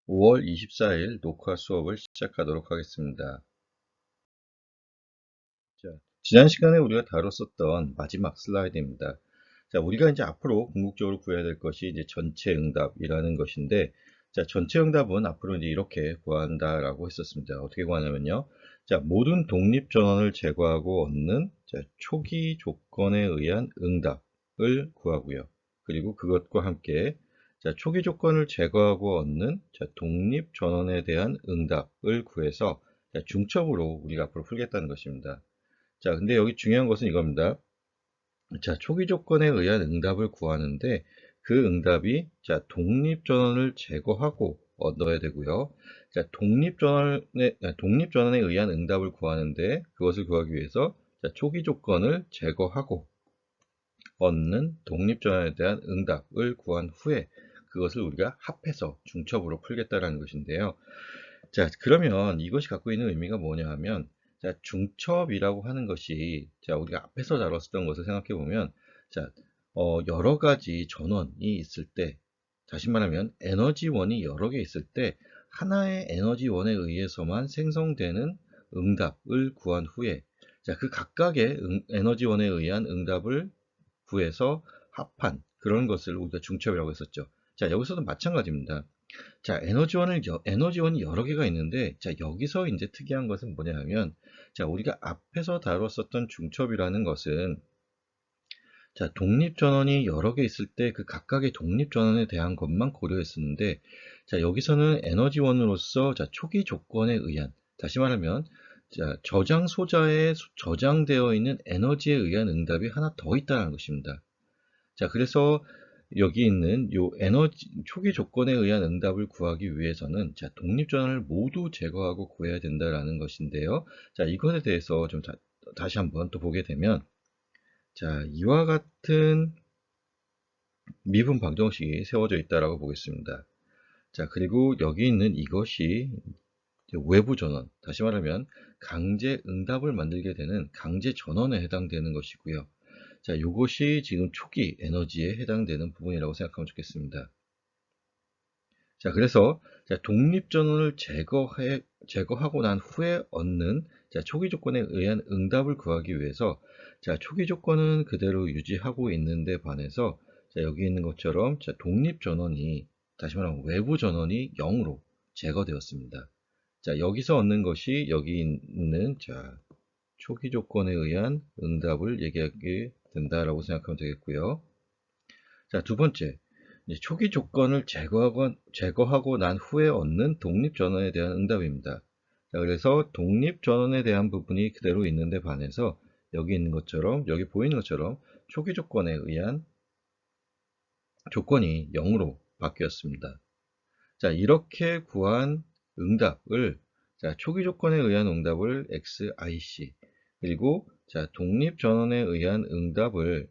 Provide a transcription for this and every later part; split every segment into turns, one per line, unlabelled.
5월 24일 녹화 수업을 시작하도록 하겠습니다. 자, 지난 시간에 우리가 다뤘었던 마지막 슬라이드입니다. 자, 우리가 이제 앞으로 궁극적으로 구해야 될 것이 이제 전체 응답이라는 것인데, 자, 전체 응답은 앞으로 이제 이렇게 구한다라고 했었습니다. 어떻게 구하냐면요. 자, 모든 독립 전원을 제거하고 얻는 자, 초기 조건에 의한 응답을 구하고요. 그리고 그것과 함께 자, 초기 조건을 제거하고 얻는 자, 독립 전원에 대한 응답을 구해서 자, 중첩으로 우리가 앞으로 풀겠다는 것입니다. 자, 근데 여기 중요한 것은 이겁니다. 자, 초기 조건에 의한 응답을 구하는데 그 응답이 자, 독립전원을 제거하고 얻어야 되고요. 자, 독립전원에 의한 응답을 구하는데 그것을 구하기 위해서 자, 초기 조건을 제거하고 얻는 독립전원에 대한 응답을 구한 후에 그것을 우리가 합해서 중첩으로 풀겠다라는 것인데요. 자, 그러면 이것이 갖고 있는 의미가 뭐냐 하면, 자, 중첩이라고 하는 것이, 자, 우리가 앞에서 다뤘었던 것을 생각해 보면, 자, 여러 가지 전원이 있을 때, 다시 말하면 에너지원이 여러 개 있을 때, 하나의 에너지원에 의해서만 생성되는 응답을 구한 후에, 자, 그 각각의 에너지원에 의한 응답을 구해서 합한 그런 것을 우리가 중첩이라고 했었죠. 자, 여기서도 마찬가지입니다. 자, 에너지원이 여러 개가 있는데, 자, 여기서 이제 특이한 것은 뭐냐 하면, 자, 우리가 앞에서 다뤘었던 중첩이라는 것은, 자, 독립전원이 여러 개 있을 때 그 각각의 독립전원에 대한 것만 고려했었는데, 자, 여기서는 에너지원으로서, 자, 초기 조건에 의한, 다시 말하면, 자, 저장 소자에 저장되어 있는 에너지에 의한 응답이 하나 더 있다는 것입니다. 자, 그래서 여기 있는 요 에너지 초기 조건에 의한 응답을 구하기 위해서는 자, 독립전원을 모두 제거하고 구해야 된다라는 것인데요. 자, 이것에 대해서 좀 다시 한번 또 보게 되면 자, 이와 같은 미분 방정식이 세워져 있다라고 보겠습니다. 자, 그리고 여기 있는 이것이 외부 전원, 다시 말하면 강제 응답을 만들게 되는 강제 전원에 해당되는 것이고요. 자, 이것이 지금 초기 에너지에 해당되는 부분이라고 생각하면 좋겠습니다. 자, 그래서 자, 독립전원을 제거하고 난 후에 얻는 자, 초기 조건에 의한 응답을 구하기 위해서 자, 초기 조건은 그대로 유지하고 있는데 반해서 자, 여기 있는 것처럼 자, 독립전원이 다시 말하면 외부 전원이 0으로 제거되었습니다. 자, 여기서 얻는 것이 여기 있는 자, 초기 조건에 의한 응답을 얘기하게 된다라고 생각하면 되겠고요. 자, 두 번째, 이제 초기 조건을 제거하고 난 후에 얻는 독립전원에 대한 응답입니다. 자, 그래서 독립전원에 대한 부분이 그대로 있는데 반해서 여기 있는 것처럼, 여기 보이는 것처럼 초기 조건에 의한 조건이 0으로 바뀌었습니다. 자, 이렇게 구한 응답을, 자, 초기 조건에 의한 응답을 XIC, 그리고 자, 독립전원에 의한 응답을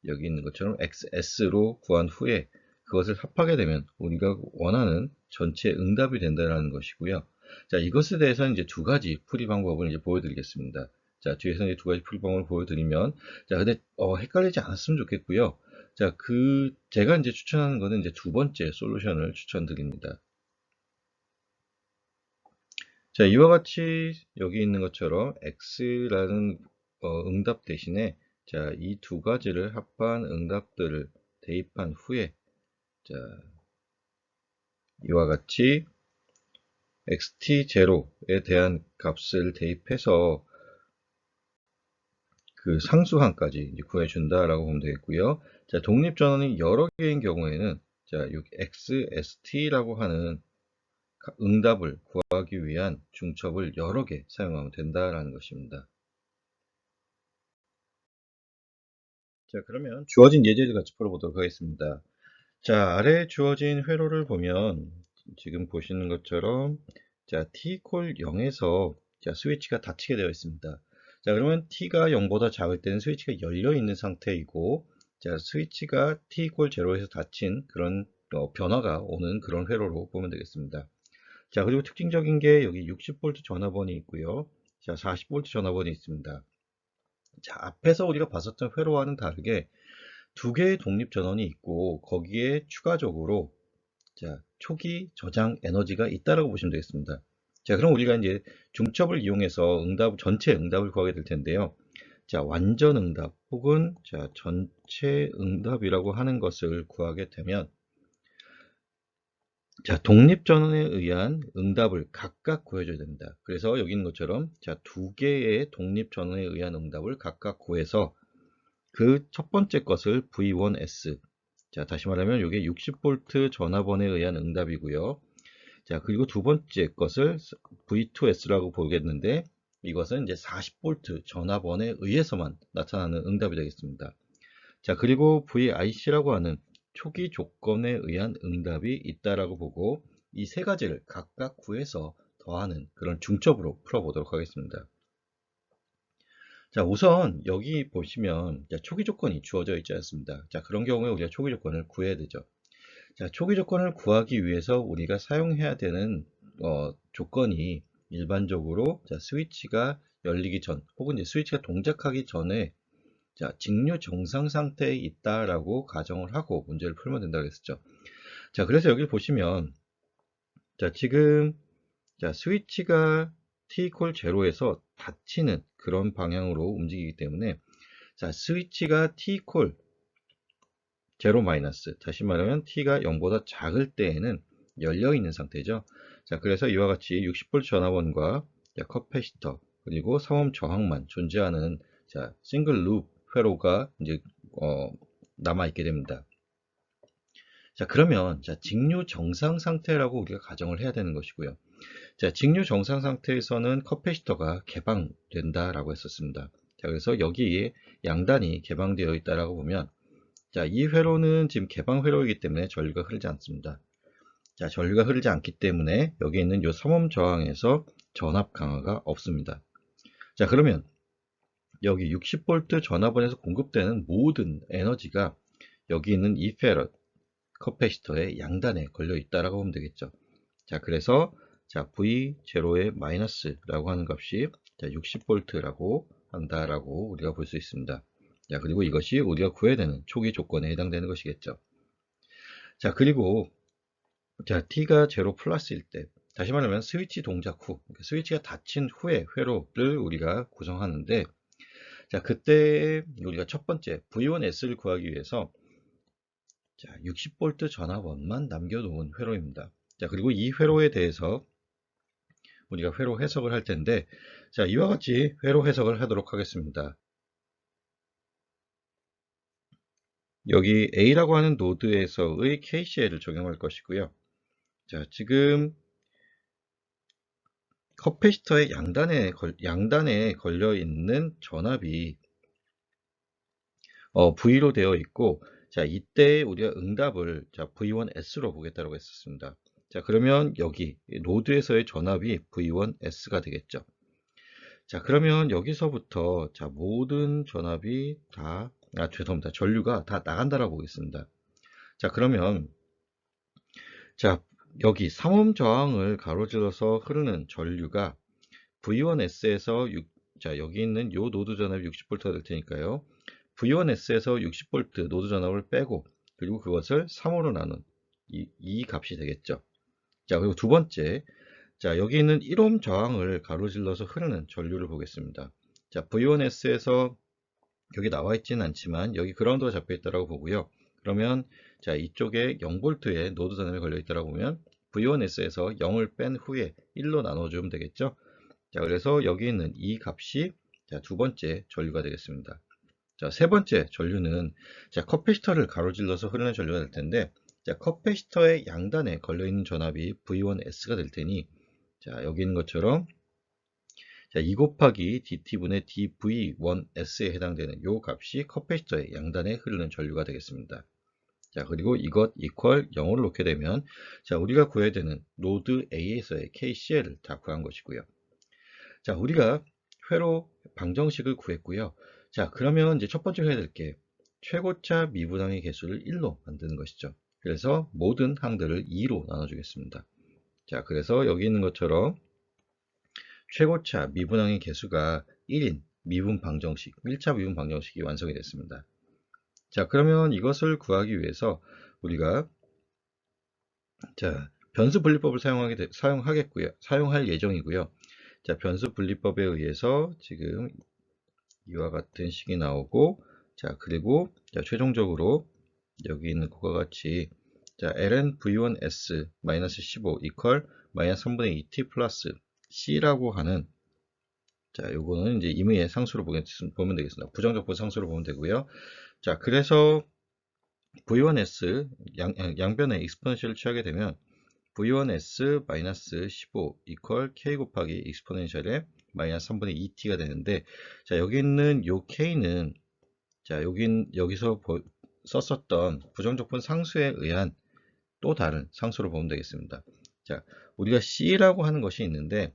여기 있는 것처럼 XS로 구한 후에 그것을 합하게 되면 우리가 원하는 전체 응답이 된다는 것이고요. 자, 이것에 대해서는 이제 두 가지 풀이 방법을 이제 보여드리겠습니다. 자, 뒤에서 이제 두 가지 풀이 방법을 보여드리면, 자, 근데 헷갈리지 않았으면 좋겠고요. 자, 제가 이제 추천하는 거는 이제 두 번째 솔루션을 추천드립니다. 자, 이와 같이 여기 있는 것처럼 X라는 응답 대신에 자, 이 두 가지를 합한 응답들을 대입한 후에 자, 이와 같이 xt0에 대한 값을 대입해서 그 상수항까지 구해준다라고 보면 되겠고요. 자, 독립전원이 여러 개인 경우에는 자, 이 xst라고 하는 응답을 구하기 위한 중첩을 여러 개 사용하면 된다라는 것입니다. 자, 그러면 주어진 예제를 같이 풀어보도록 하겠습니다. 자, 아래에 주어진 회로를 보면 지금 보시는 것처럼 자, t 콜 0에서 자, 스위치가 닫히게 되어 있습니다. 자, 그러면 t가 0보다 작을 때는 스위치가 열려 있는 상태이고 자, 스위치가 t 콜 0에서 닫힌 그런 변화가 오는 그런 회로로 보면 되겠습니다. 자, 그리고 특징적인 게 여기 60V 전화번이 있고요. 자, 40V 전화번이 있습니다. 자, 앞에서 우리가 봤었던 회로와는 다르게 두 개의 독립 전원이 있고 거기에 추가적으로 자, 초기 저장 에너지가 있다라고 보시면 되겠습니다. 자, 그럼 우리가 이제 중첩을 이용해서 전체 응답을 구하게 될 텐데요. 자, 완전 응답 혹은 자, 전체 응답이라고 하는 것을 구하게 되면 자, 독립전원에 의한 응답을 각각 구해줘야 됩니다. 그래서 여기 있는 것처럼 자, 두 개의 독립전원에 의한 응답을 각각 구해서 그 첫 번째 것을 V1S, 자, 다시 말하면 이게 60V 전압원에 의한 응답이고요. 자, 그리고 두 번째 것을 V2S라고 보겠는데 이것은 이제 40V 전압원에 의해서만 나타나는 응답이 되겠습니다. 자, 그리고 VIC라고 하는 초기 조건에 의한 응답이 있다라고 보고 이 세 가지를 각각 구해서 더하는 그런 중첩으로 풀어보도록 하겠습니다. 자, 우선 여기 보시면 초기 조건이 주어져 있지 않습니다. 자, 그런 경우에 우리가 초기 조건을 구해야 되죠. 자, 초기 조건을 구하기 위해서 우리가 사용해야 되는 조건이 일반적으로 자, 스위치가 열리기 전 혹은 이제 스위치가 동작하기 전에 자, 직류 정상 상태에 있다라고 가정을 하고 문제를 풀면 된다고 했었죠. 자, 그래서 여기 보시면 자, 지금 자, 스위치가 T= 0에서 닫히는 그런 방향으로 움직이기 때문에 자, 스위치가 T= 0 다시 말하면 T가 0보다 작을 때에는 열려 있는 상태죠. 자, 그래서 이와 같이 60V 전압원과 자, 커패시터 그리고 삼음 저항만 존재하는 자, 싱글 룹 회로가 이제 남아 있게 됩니다. 자, 그러면 자, 직류 정상 상태라고 우리가 가정을 해야 되는 것이고요. 자, 직류 정상 상태에서는 커패시터가 개방된다라고 했었습니다. 자, 그래서 여기에 양단이 개방되어 있다라고 보면 자, 이 회로는 지금 개방 회로이기 때문에 전류가 흐르지 않습니다. 자, 전류가 흐르지 않기 때문에 여기 있는 이 삼음 저항에서 전압 강화가 없습니다. 자, 그러면 여기 60V 전압원에서 공급되는 모든 에너지가 여기 있는 이 페럿 커패시터의 양단에 걸려 있다라고 보면 되겠죠. 자, 그래서 자, V0의 마이너스라고 하는 값이 자, 60V라고 한다라고 우리가 볼 수 있습니다. 자, 그리고 이것이 우리가 구해야 되는 초기 조건에 해당되는 것이겠죠. 자, 그리고 자, T가 0 플러스일 때, 다시 말하면 스위치 동작 후, 그러니까 스위치가 닫힌 후에 회로를 우리가 구성하는데, 자, 그때 우리가 첫 번째 V1S를 구하기 위해서 자, 60V 전압원만 남겨놓은 회로입니다. 자, 그리고 이 회로에 대해서 우리가 회로 해석을 할 텐데, 자, 이와 같이 회로 해석을 하도록 하겠습니다. 여기 A라고 하는 노드에서의 KCL을 적용할 것이고요. 자, 지금 커패시터의 양단에 걸려 있는 전압이 V로 되어 있고, 자, 이때 우리가 응답을 자, V1S로 보겠다고 했었습니다. 자, 그러면 여기 노드에서의 전압이 V1S가 되겠죠. 자, 그러면 여기서부터 자, 모든 전압이 다, 죄송합니다. 전류가 다 나간다라고 보겠습니다. 자, 그러면 자, 여기 삼음 저항을 가로질러서 흐르는 전류가 V1S에서 자, 여기 있는 요 노드 전압이 60V가 될 테니까요. V1S에서 60V 노드 전압을 빼고 그리고 그것을 3으로 나눈 이 값이 되겠죠. 자, 그리고 두 번째, 자, 여기 있는 1옴 저항을 가로질러서 흐르는 전류를 보겠습니다. 자, V1S에서 여기 나와 있지는 않지만 여기 그라운드가 잡혀 있다고 보고요. 그러면 자, 이쪽에 0V의 노드 전압이 걸려 있다고 보면 V1S에서 0을 뺀 후에 1로 나눠주면 되겠죠. 자, 그래서 여기 있는 이 값이 자, 두 번째 전류가 되겠습니다. 자, 세 번째 전류는 자, 커패시터를 가로질러서 흐르는 전류가 될 텐데, 자, 커패시터의 양단에 걸려 있는 전압이 V1S가 될 테니, 자, 여기 있는 것처럼 자, 2 곱하기 DT분의 dV1S에 해당되는 요 값이 커패시터의 양단에 흐르는 전류가 되겠습니다. 자, 그리고 이것 이퀄 0을 놓게 되면 자, 우리가 구해야 되는 노드 A에서의 KCL을 다 구한 것이고요. 자, 우리가 회로 방정식을 구했고요. 자, 그러면 이제 첫 번째 해야 될 게 최고차 미분항의 개수를 1로 만드는 것이죠. 그래서 모든 항들을 2로 나눠주겠습니다. 자, 그래서 여기 있는 것처럼 최고차 미분항의 개수가 1인 미분 방정식, 1차 미분 방정식이 완성이 됐습니다. 자, 그러면 이것을 구하기 위해서 우리가 자, 변수 분리법을 사용할 예정이고요. 자, 변수 분리법에 의해서 지금 이와 같은 식이 나오고, 자, 그리고 자, 최종적으로 여기 있는 것과 같이 자, ln v1s 15 이퀄 마이너스 3분의 2t 플러스 c라고 하는 자, 요거는 이제 임의의 상수로 보면 되겠습니다. 부정적분 상수로 보면 되고요. 자, 그래서 v1s 양변에 익스포넨셜을 취하게 되면 v1s 마이너스 15 이퀄 k 곱하기 익스포넨셜의 마이너스 3분의 2t가 되는데, 자, 여기 있는 요 k는 자, 여기서 썼었던 부정적분 상수에 의한 또 다른 상수로 보면 되겠습니다. 자, 우리가 c라고 하는 것이 있는데,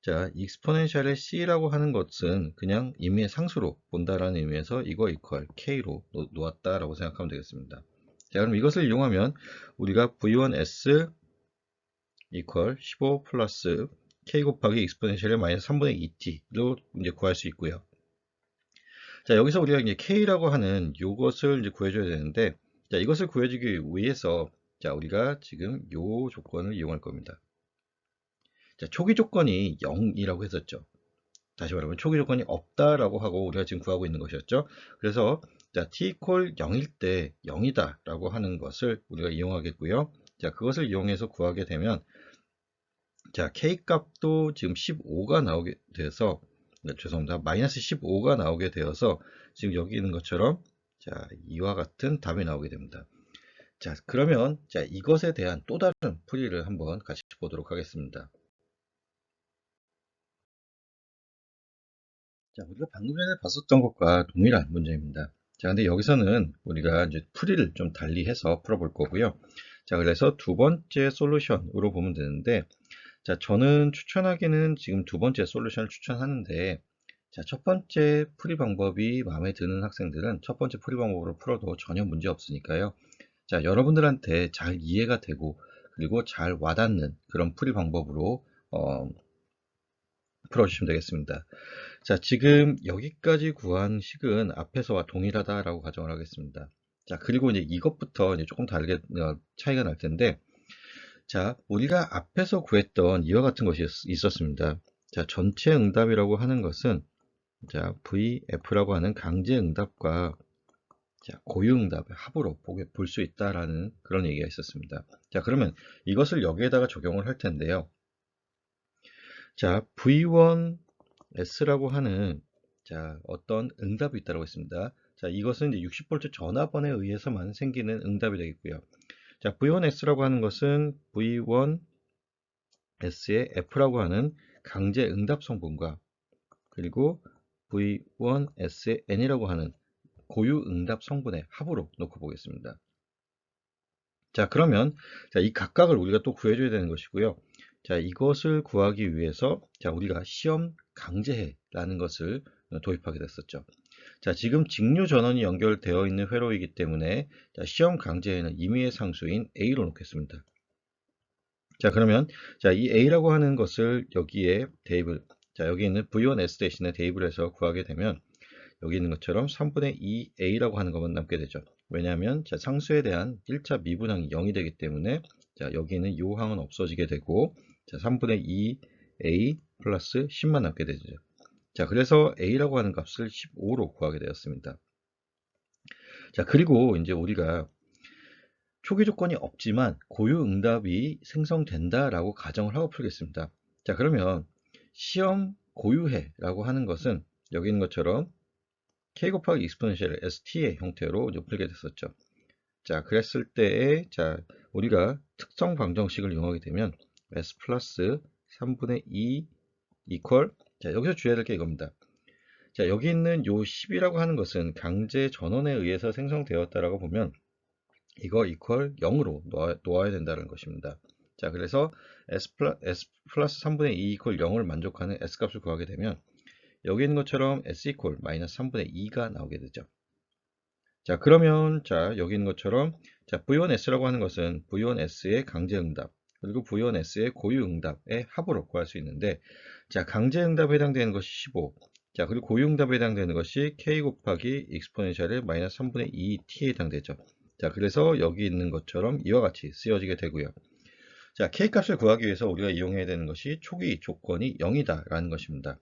자, 익스포넨셜의 c라고 하는 것은 그냥 임의의 상수로 본다라는 의미에서 이거 이퀄 k로 놓았다라고 생각하면 되겠습니다. 자, 그럼 이것을 이용하면 우리가 v1s 이퀄 15 플러스 k 곱하기 익스포넨셜의 마이너스 3분의 2t로 이제 구할 수 있고요. 자, 여기서 우리가 이제 k라고 하는 요것을 이제 구해줘야 되는데, 자, 이것을 구해주기 위해서 자, 우리가 지금 요 조건을 이용할 겁니다. 자, 초기 조건이 0이라고 했었죠. 다시 말하면 초기 조건이 없다라고 하고 우리가 지금 구하고 있는 것이었죠. 그래서 자, t 이퀄 0일 때 0이다 라고 하는 것을 우리가 이용하겠고요. 자, 그것을 이용해서 구하게 되면 자, k 값도 지금 15가 나오게 돼서 죄송합니다. 마이너스 15가 나오게 되어서 지금 여기 있는 것처럼 자, 이와 같은 답이 나오게 됩니다. 자, 그러면 자, 이것에 대한 또 다른 풀이를 한번 같이 보도록 하겠습니다. 자, 우리가 방금 전에 봤었던 것과 동일한 문제입니다. 자, 근데 여기서는 우리가 이제 풀이를 좀 달리 해서 풀어볼 거고요. 자, 그래서 두 번째 솔루션으로 보면 되는데, 자, 저는 추천하기는 지금 두 번째 솔루션을 추천하는데, 자, 첫 번째 풀이 방법이 마음에 드는 학생들은 첫 번째 풀이 방법으로 풀어도 전혀 문제 없으니까요. 자, 여러분들한테 잘 이해가 되고, 그리고 잘 와닿는 그런 풀이 방법으로 풀어주시면 되겠습니다. 자, 지금 여기까지 구한 식은 앞에서와 동일하다라고 가정을 하겠습니다. 자, 그리고 이제 이것부터 이제 조금 다르게 차이가 날 텐데, 자, 우리가 앞에서 구했던 이와 같은 것이 있었습니다. 자, 전체 응답이라고 하는 것은 자, VF라고 하는 강제 응답과 자, 고유 응답의 합으로 볼 수 있다라는 그런 얘기가 있었습니다. 자, 그러면 이것을 여기에다가 적용을 할 텐데요. 자, V1S라고 하는 자, 어떤 응답이 있다고 했습니다. 자, 이것은 이제 60V 전압원에 의해서만 생기는 응답이 되겠고요. 자, V1S라고 하는 것은 V1S의 F라고 하는 강제 응답 성분과 그리고 V1S의 N이라고 하는 고유 응답 성분의 합으로 놓고 보겠습니다. 자, 그러면 자, 이 각각을 우리가 또 구해줘야 되는 것이고요. 자, 이것을 구하기 위해서 자, 우리가 시험 강제해라는 것을 도입하게 됐었죠. 자, 지금 직류 전원이 연결되어 있는 회로이기 때문에 자, 시험 강제해는 임의의 상수인 A로 놓겠습니다. 자, 그러면 자, 이 A라고 하는 것을 여기에 대입을 자, 여기 있는 V1S 대신에 대입을 해서 구하게 되면 여기 있는 것처럼 3분의 2A라고 하는 것만 남게 되죠. 왜냐하면 자, 상수에 대한 1차 미분항이 0이 되기 때문에 자, 여기는 이 항은 없어지게 되고 자, 3분의 2A 플러스 10만 남게 되죠. 자, 그래서 A라고 하는 값을 15로 구하게 되었습니다. 자, 그리고 이제 우리가 초기 조건이 없지만 고유 응답이 생성된다라고 가정을 하고 풀겠습니다. 자, 그러면 시험 고유해라고 하는 것은 여기 있는 것처럼 k 곱하기 익스포넨셜 st의 형태로 풀게 됐었죠. 자, 그랬을 때에 자, 우리가 특성 방정식을 이용하게 되면 s 플러스 3분의 2 이퀄 자, 여기서 주의해야 될 게 이겁니다. 자, 여기 있는 요 10이라고 하는 것은 강제 전원에 의해서 생성되었다라고 보면 이거 이퀄 0으로 놓아야 된다는 것입니다. 자, 그래서 s 플러스 3분의 2 이퀄 0을 만족하는 s 값을 구하게 되면 여기 있는 것처럼 s 이퀄 마이너스 3분의 2가 나오게 되죠. 자, 그러면 자, 여기 있는 것처럼 자, V1S라고 하는 것은 V1S의 강제 응답 그리고 V1S의 고유 응답의 합으로 구할 수 있는데 자, 강제 응답에 해당되는 것이 15 자, 그리고 고유 응답에 해당되는 것이 K 곱하기 익스포넨셜의 마이너스 3분의 2T에 해당되죠. 자, 그래서 여기 있는 것처럼 이와 같이 쓰여지게 되고요. 자, K 값을 구하기 위해서 우리가 이용해야 되는 것이 초기 조건이 0이다 라는 것입니다.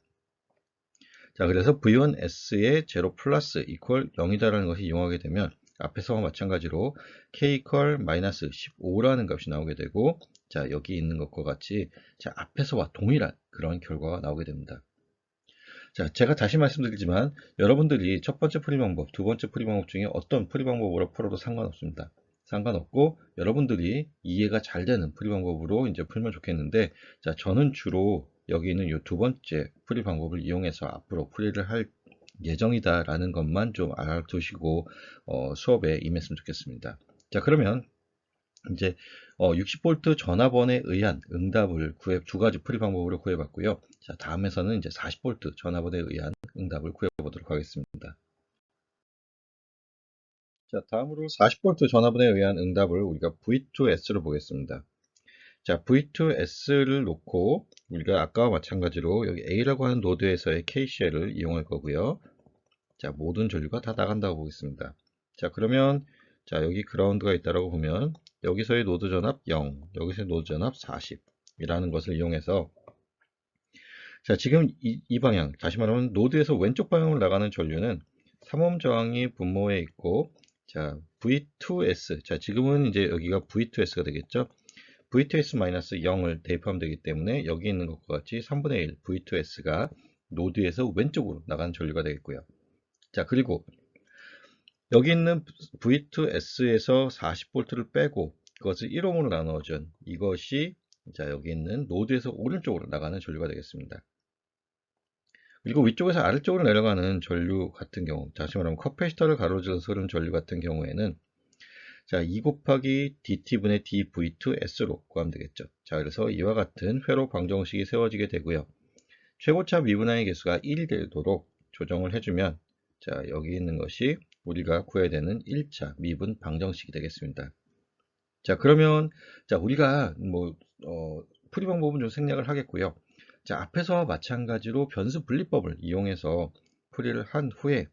자, 그래서 V1S의 0 플러스 이퀄 0이다 라는 것을 이용하게 되면 앞에서와 마찬가지로 K 이퀄 마이너스 15라는 값이 나오게 되고, 자, 여기 있는 것과 같이 자, 앞에서와 동일한 그런 결과가 나오게 됩니다. 자, 제가 다시 말씀드리지만 여러분들이 첫 번째 풀이 방법, 두 번째 풀이 방법 중에 어떤 풀이 방법으로 풀어도 상관없습니다. 상관없고 여러분들이 이해가 잘 되는 풀이 방법으로 이제 풀면 좋겠는데, 자, 저는 주로 여기 있는 이 두 번째 풀이 방법을 이용해서 앞으로 풀이를 할 예정이다 라는 것만 좀 알아두시고 수업에 임했으면 좋겠습니다. 자, 그러면 이제 60V 전압원에 의한 응답을 두 가지 풀이 방법으로 구해봤고요. 자, 다음에서는 이제 40V 전압원에 의한 응답을 구해보도록 하겠습니다. 자, 다음으로 40V 전압원에 의한 응답을 우리가 V2S로 보겠습니다. 자, V2S를 놓고 우리가 아까와 마찬가지로 여기 A라고 하는 노드에서의 KCL을 이용할 거고요. 자, 모든 전류가 다 나간다고 보겠습니다. 자, 그러면 자, 여기 그라운드가 있다라고 보면 여기서의 노드 전압 0, 여기서의 노드 전압 40이라는 것을 이용해서, 자, 지금 이 방향, 다시 말하면 노드에서 왼쪽 방향으로 나가는 전류는 3옴 저항이 분모에 있고, 자, V2S, 자, 지금은 이제 여기가 V2S가 되겠죠. V2S-0을 대입하면 되기 때문에 여기 있는 것과 같이 3분의 1 V2S가 노드에서 왼쪽으로 나가는 전류가 되겠고요. 자, 그리고 여기 있는 V2S에서 40V를 빼고 그것을 1옴으로 나누어준 이것이, 자, 여기 있는 노드에서 오른쪽으로 나가는 전류가 되겠습니다. 그리고 위쪽에서 아래쪽으로 내려가는 전류 같은 경우, 다시 말하면 커패시터를 가로질러서 흐르는 전류 같은 경우에는 자, 2 곱하기 dt분의 dv2s로 구하면 되겠죠. 자, 그래서 이와 같은 회로 방정식이 세워지게 되고요. 최고차 미분항의 개수가 1이 되도록 조정을 해주면, 자, 여기 있는 것이 우리가 구해야 되는 1차 미분 방정식이 되겠습니다. 자, 그러면 자, 우리가 풀이 방법은 좀 생략을 하겠고요. 자, 앞에서와 마찬가지로 변수 분리법을 이용해서 풀이를 한 후에,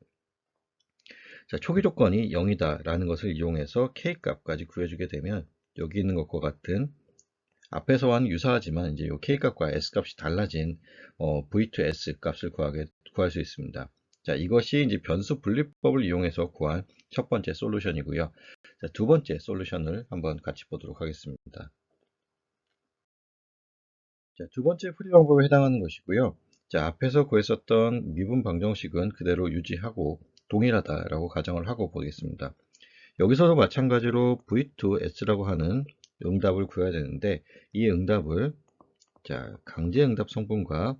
자, 초기 조건이 0이다 라는 것을 이용해서 K 값까지 구해주게 되면 여기 있는 것과 같은, 앞에서와는 유사하지만 이제 이 K 값과 S 값이 달라진 V2S 값을 구할 수 있습니다. 자, 이것이 이제 변수 분리법을 이용해서 구한 첫 번째 솔루션이고요. 자, 두 번째 솔루션을 한번 같이 보도록 하겠습니다. 자, 두 번째 풀이 방법에 해당하는 것이고요. 자, 앞에서 구했었던 미분 방정식은 그대로 유지하고 동일하다라고 가정을 하고 보겠습니다. 여기서도 마찬가지로 V2S라고 하는 응답을 구해야 되는데, 이 응답을 자, 강제응답 성분과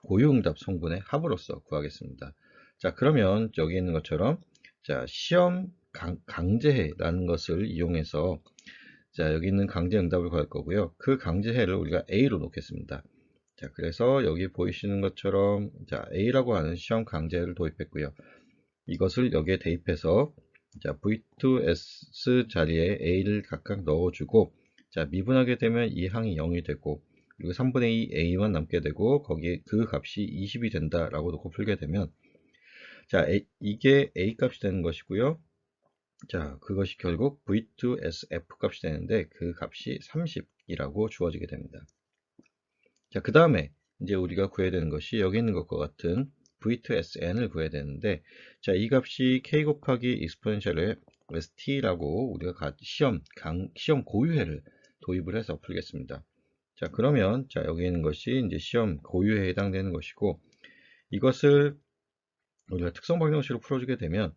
고유응답 성분의 합으로서 구하겠습니다. 자, 그러면 여기 있는 것처럼 자, 시험 강제해라는 것을 이용해서, 자, 여기 있는 강제응답을 구할 거고요. 그 강제해를 우리가 A로 놓겠습니다. 자, 그래서 여기 보이시는 것처럼 자, A라고 하는 시험 강제해를 도입했고요. 이것을 여기에 대입해서 자, V2S 자리에 A를 각각 넣어주고, 자, 미분하게 되면 이 항이 0이 되고, 그리고 3분의 2 A만 남게 되고, 거기에 그 값이 20이 된다라고 놓고 풀게 되면, 자, 이게 A 값이 되는 것이고요. 자, 그것이 결국 V2SF 값이 되는데 그 값이 30이라고 주어지게 됩니다. 자, 그 다음에 이제 우리가 구해야 되는 것이 여기 있는 것과 같은 V2SN을 구해야 되는데, 자, 이 값이 K 곱하기 익스포넨셜의 ST라고 우리가 시험 고유해를 도입을 해서 풀겠습니다. 자, 그러면 자, 여기 있는 것이 이제 시험 고유해에 해당되는 것이고, 이것을 우리가 특성 방정식으로 풀어주게 되면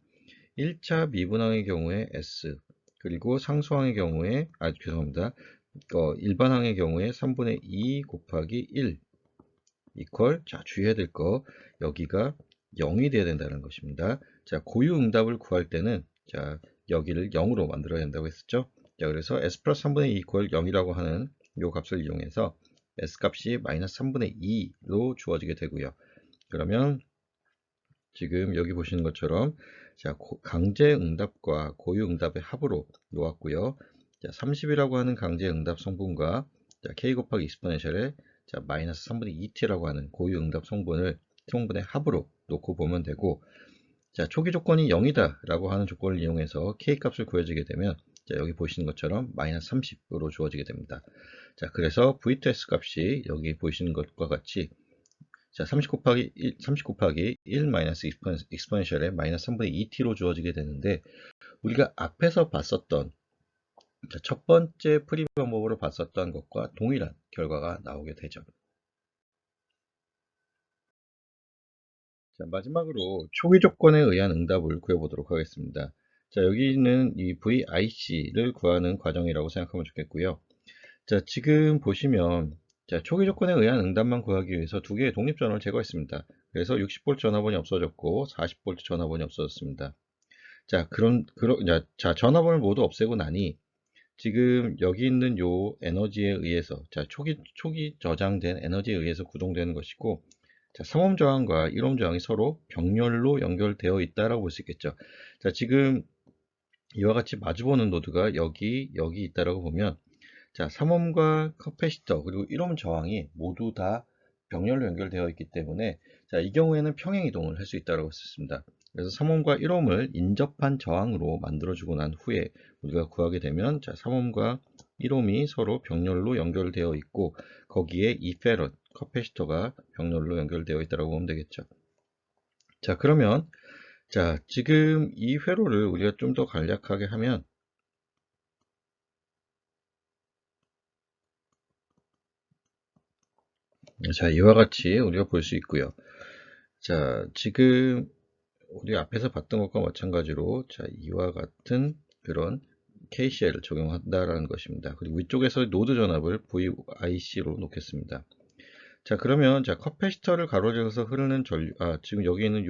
1차 미분항의 경우에 S, 그리고 상수항의 경우에, 죄송합니다. 일반항의 경우에 3분의 2 곱하기 1 이퀄, 자, 주의해야 될 거, 여기가 0이 돼야 된다는 것입니다. 자, 고유 응답을 구할 때는 자, 여기를 0으로 만들어야 된다고 했었죠. 자, 그래서 S 플러스 3분의 2 이퀄 0이라고 하는 이 값을 이용해서 S 값이 마이너스 3분의 2로 주어지게 되고요. 그러면 지금 여기 보시는 것처럼 자, 강제 응답과 고유 응답의 합으로 놓았고요. 자, 30이라고 하는 강제 응답 성분과 자, K 곱하기 익스포넨셜의 자, 마이너스 3분의 2t라고 하는 고유 응답 성분의 합으로 놓고 보면 되고, 자, 초기 조건이 0이다 라고 하는 조건을 이용해서 k 값을 구해주게 되면, 자, 여기 보시는 것처럼 마이너스 30으로 주어지게 됩니다. 자, 그래서 v2s 값이 여기 보시는 것과 같이, 자, 30 곱하기 1 마이너스 익스포넨셜의 마이너스 3분의 2t로 주어지게 되는데, 우리가 앞에서 봤었던, 자, 첫 번째 풀이 방법으로 봤었던 것과 동일한 결과가 나오게 되죠. 자, 마지막으로 초기 조건에 의한 응답을 구해보도록 하겠습니다. 자, 여기는 이 VIC를 구하는 과정이라고 생각하면 좋겠고요. 자, 지금 보시면, 자, 초기 조건에 의한 응답만 구하기 위해서 두 개의 독립전원을 제거했습니다. 그래서 60V 전화번이 없어졌고 40V 전화번이 없어졌습니다. 자, 자, 전화번을 모두 없애고 나니 지금 여기 있는 요 에너지에 의해서, 자, 초기 저장된 에너지에 의해서 구동되는 것이고, 자, 3옴 저항과 1옴 저항이 서로 병렬로 연결되어 있다라고 볼 수 있겠죠. 자, 지금 이와 같이 마주보는 노드가 여기 있다라고 보면, 자, 3옴과 커패시터 그리고 1옴 저항이 모두 다 병렬로 연결되어 있기 때문에, 자, 이 경우에는 평행 이동을 할 수 있다고 했습니다. 그래서 3옴과 1옴을 인접한 저항으로 만들어주고 난 후에 우리가 구하게 되면, 자, 3옴과 1옴이 서로 병렬로 연결되어 있고 거기에 2페럿 커패시터가 병렬로 연결되어 있다고 보면 되겠죠. 자, 그러면 자, 지금 이 회로를 우리가 좀 더 간략하게 하면, 자, 이와 같이 우리가 볼 수 있고요. 자, 지금 우리 앞에서 봤던 것과 마찬가지로, 자, 이와 같은 그런 KCL을 적용한다라는 것입니다. 그리고 위쪽에서 노드 전압을 VIC로 놓겠습니다. 자, 그러면 자, 커패시터를 가로질러서 흐르는 전류, 지금 여기 있는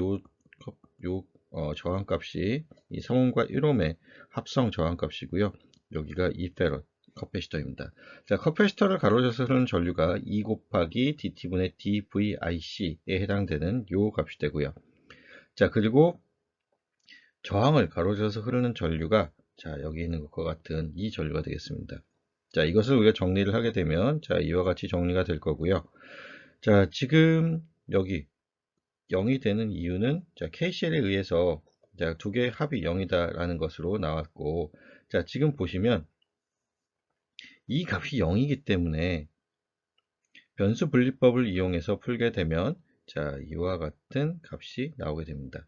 저항값이 이 3옴과 1옴의 합성 저항값이고요. 여기가 2페럿 커패시터입니다. 자, 커패시터를 가로질러서 흐르는 전류가 2 곱하기 dt분의 dVIC에 해당되는 요 값이 되고요. 자, 그리고 저항을 가로질러서 흐르는 전류가, 자, 여기 있는 것과 같은 이 전류가 되겠습니다. 자, 이것을 우리가 정리를 하게 되면, 자, 이와 같이 정리가 될 거고요. 자, 지금 여기 0이 되는 이유는, 자, KCL에 의해서, 자, 두 개의 합이 0이다라는 것으로 나왔고, 자, 지금 보시면 이 값이 0이기 때문에 변수 분리법을 이용해서 풀게 되면, 자, 이와 같은 값이 나오게 됩니다.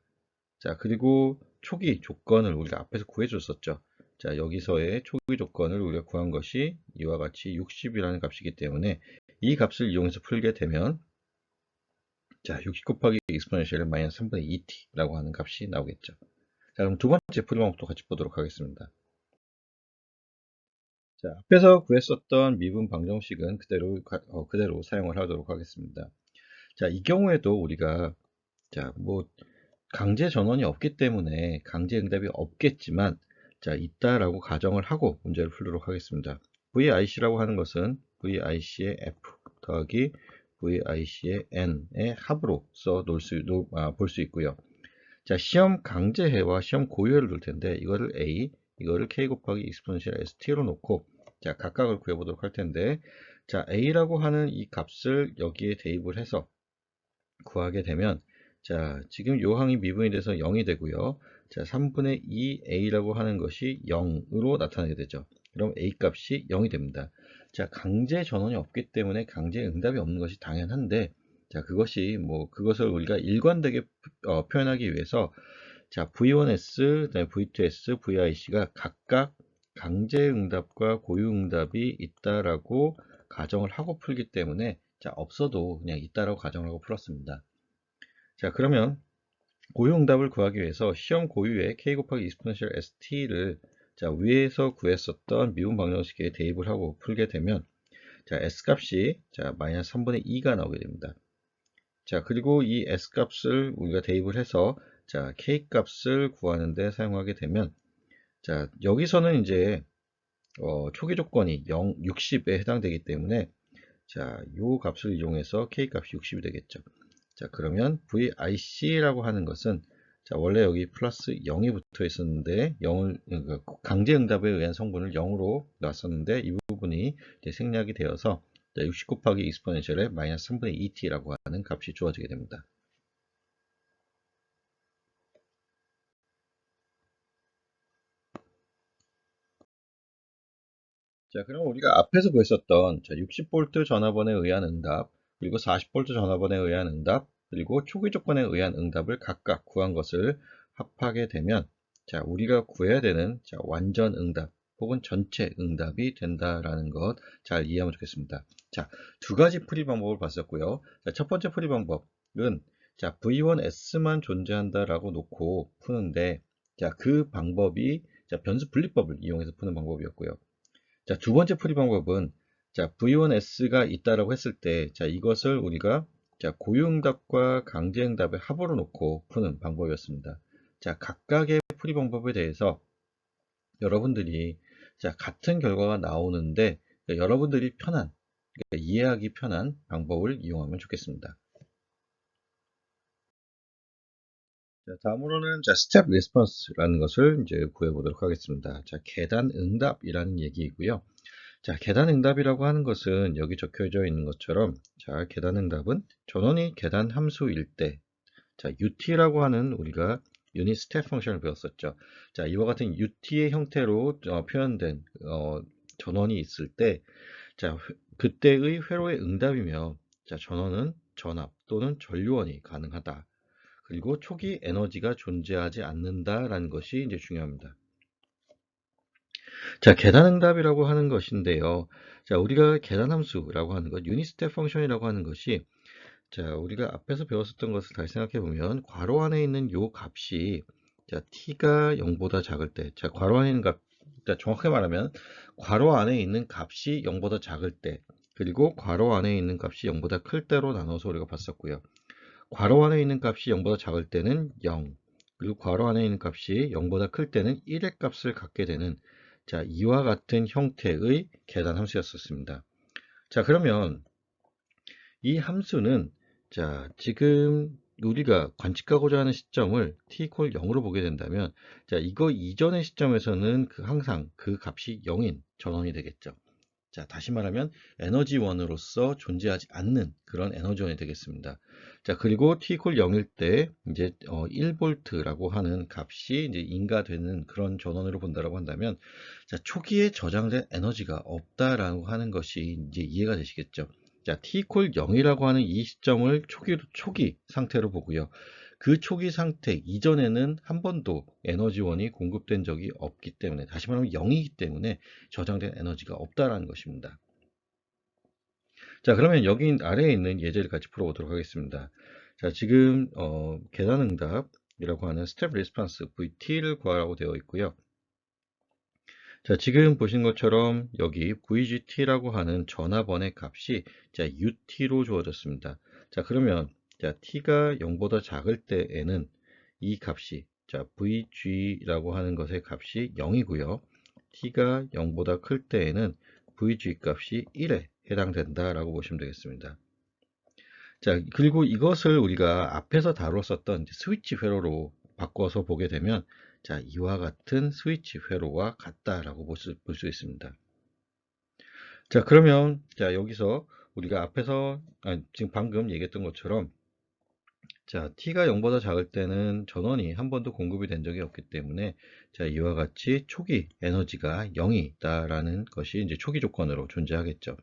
자, 그리고 초기 조건을 우리가 앞에서 구해줬었죠. 자, 여기서의 초기 조건을 우리가 구한 것이 이와 같이 60이라는 값이기 때문에 이 값을 이용해서 풀게 되면, 자, 60 곱하기 익스포넨셜의 마이너스 3분의 2t라고 하는 값이 나오겠죠. 자, 그럼 두 번째 풀이 방법도 같이 보도록 하겠습니다. 자, 앞에서 구했었던 미분 방정식은 그대로 사용을 하도록 하겠습니다. 자, 이 경우에도 우리가, 자, 뭐 강제 전원이 없기 때문에 강제 응답이 없겠지만, 자, 있다라고 가정을 하고 문제를 풀도록 하겠습니다. VIC라고 하는 것은 VIC의 F 더하기 VIC의 N의 합으로서 볼 수 있고요. 자, 시험 강제해와 시험 고유해를 놓을 텐데, 이거를 A, 이거를 K 곱하기 익스포넨셜 ST로 놓고, 자, 각각을 구해보도록 할 텐데, 자, A라고 하는 이 값을 여기에 대입을 해서 구하게 되면, 자, 지금 요 항이 미분이 돼서 0이 되고요. 자, 3분의 2a라고 하는 것이 0으로 나타나게 되죠. 그럼 a 값이 0이 됩니다. 자, 강제 전원이 없기 때문에 강제 응답이 없는 것이 당연한데, 자, 그것을 우리가 일관되게 표현하기 위해서, 자, V1S, 그다음에 V2S, VIC가 각각 강제 응답과 고유 응답이 있다라고 가정을 하고 풀기 때문에, 자, 없어도 그냥 있다라고 가정을 하고 풀었습니다. 자, 그러면 고유응답을 구하기 위해서 시험 고유의 k 곱하기 익스포넨셜 st를, 자, 위에서 구했었던 미분 방정식에 대입을 하고 풀게 되면, 자, s값이, 자, 마이너스 3분의 2가 나오게 됩니다. 자, 그리고 이 s값을 우리가 대입을 해서, 자, k값을 구하는 데 사용하게 되면, 자, 여기서는 이제 초기 조건이 60에 해당되기 때문에, 자, 요 값을 이용해서 k값이 60이 되겠죠. 자, 그러면 VIC라고 하는 것은, 자, 원래 여기 플러스 0이 붙어 있었는데, 강제 응답에 의한 성분을 0으로 놨었는데, 이 부분이 이제 생략이 되어서, 자, 60 곱하기 익스포넨셜의 마이너스 3분의 2t라고 하는 값이 주어지게 됩니다. 자, 그럼 우리가 앞에서 보였었던 60V 전화번에 의한 응답, 그리고 40V 전화번에 의한 응답, 그리고 초기 조건에 의한 응답을 각각 구한 것을 합하게 되면, 자, 우리가 구해야 되는 완전 응답 혹은 전체 응답이 된다라는 것 잘 이해하면 좋겠습니다. 자, 두 가지 풀이 방법을 봤었고요. 자, 첫 번째 풀이 방법은 V1S만 존재한다라고 놓고 푸는데, 자, 그 방법이 변수 분리법을 이용해서 푸는 방법이었고요. 자, 두 번째 풀이 방법은 V1S가 있다라고 했을 때 이것을 우리가 고유응답과 강제응답의 합으로 놓고 푸는 방법이었습니다. 자, 각각의 풀이 방법에 대해서 여러분들이 같은 결과가 나오는데 여러분들이 편한, 이해하기 편한 방법을 이용하면 좋겠습니다. 자, 다음으로는 스텝 리스폰스라는 것을 이제 구해보도록 하겠습니다. 자, 계단 응답이라는 얘기이고요. 자, 계단 응답이라고 하는 것은 여기 적혀져 있는 것처럼, 자, 계단 응답은 전원이 계단 함수일 때, 자, UT라고 하는 우리가 유닛 스텝 펑션을 배웠었죠. 자, 이와 같은 UT의 형태로 표현된 전원이 있을 때, 자, 그때의 회로의 응답이며, 자, 전원은 전압 또는 전류원이 가능하다. 그리고 초기 에너지가 존재하지 않는다라는 것이 이제 중요합니다. 자, 계단응답이라고 하는 것인데요. 자, 우리가 계단함수라고 하는 것, 유닛 스텝 펑션이라고 하는 것이, 자, 우리가 앞에서 배웠었던 것을 다시 생각해 보면, 괄호 안에 있는 요 값이, 자, t가 0보다 작을 때, 자, 괄호 안에 있는 값, 자, 정확하게 말하면, 괄호 안에 있는 값이 0보다 작을 때, 그리고 괄호 안에 있는 값이 0보다 클 때로 나눠서 우리가 봤었고요. 괄호 안에 있는 값이 0보다 작을 때는 0, 그리고 괄호 안에 있는 값이 0보다 클 때는 1의 값을 갖게 되는, 자, 이와 같은 형태의 계단 함수였었습니다. 자, 그러면 이 함수는, 자, 지금 우리가 관측하고자 하는 시점을 t 0으로 보게 된다면, 자, 이거 이전의 시점에서는 항상 그 값이 0인 전원이 되겠죠. 자, 다시 말하면 에너지원으로서 존재하지 않는 그런 에너지원이 되겠습니다. 자, 그리고 t 0일 때 이제 1V라고 하는 값이 이제 인가되는 그런 전원으로 본다라고 한다면, 자, 초기에 저장된 에너지가 없다라고 하는 것이 이제 이해가 되시겠죠. 자, t 0이라고 하는 이 시점을 초기 상태로 보고요. 그 초기 상태 이전에는 한 번도 에너지원이 공급된 적이 없기 때문에, 다시 말하면 0이기 때문에 저장된 에너지가 없다라는 것입니다. 자, 그러면 여기 아래에 있는 예제를 같이 풀어보도록 하겠습니다. 자, 지금 계단응답이라고 하는 스텝 리스폰스 VT를 구하라고 되어 있고요. 자, 지금 보신 것처럼 여기 VGT라고 하는 전화번의 값이 UT로 주어졌습니다. 자, 그러면 T가 0보다 작을 때에는 이 값이 VG라고 하는 것의 값이 0이고요. T가 0보다 클 때에는 VG 값이 1에 해당된다라고 보시면 되겠습니다. 자, 그리고 이것을 우리가 앞에서 다뤘었던 스위치 회로로 바꿔서 보게 되면, 자, 이와 같은 스위치 회로와 같다라고 볼 수 있습니다. 자, 그러면 여기서 우리가 앞에서 지금 방금 얘기했던 것처럼, 자, t가 0보다 작을 때는 전원이 한 번도 공급이 된 적이 없기 때문에, 자, 이와 같이 초기 에너지가 0이 있다라는 것이 이제 초기 조건으로 존재하겠죠.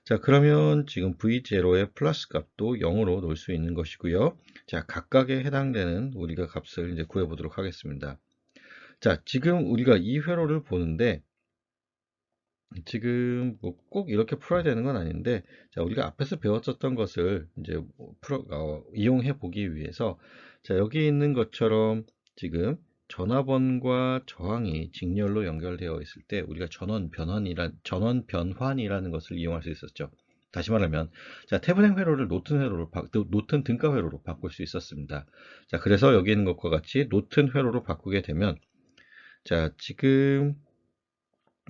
자, 그러면 지금 V0의 플러스 값도 0으로 놓을 수 있는 것이고요. 자, 각각에 해당되는 우리가 값을 이제 구해 보도록 하겠습니다. 자, 지금 우리가 이 회로를 보는데, 지금 뭐 꼭 이렇게 풀어야 되는 건 아닌데, 자, 우리가 앞에서 배웠었던 것을 이제 이용해 보기 위해서, 자, 여기 있는 것처럼 지금 전화번과 저항이 직렬로 연결되어 있을 때 우리가 전원 변환이라는 것을 이용할 수 있었죠. 다시 말하면, 자, 태블행 회로를 노튼 등가 회로로 바꿀 수 있었습니다. 자, 그래서 여기 있는 것과 같이 노튼 회로로 바꾸게 되면, 자, 지금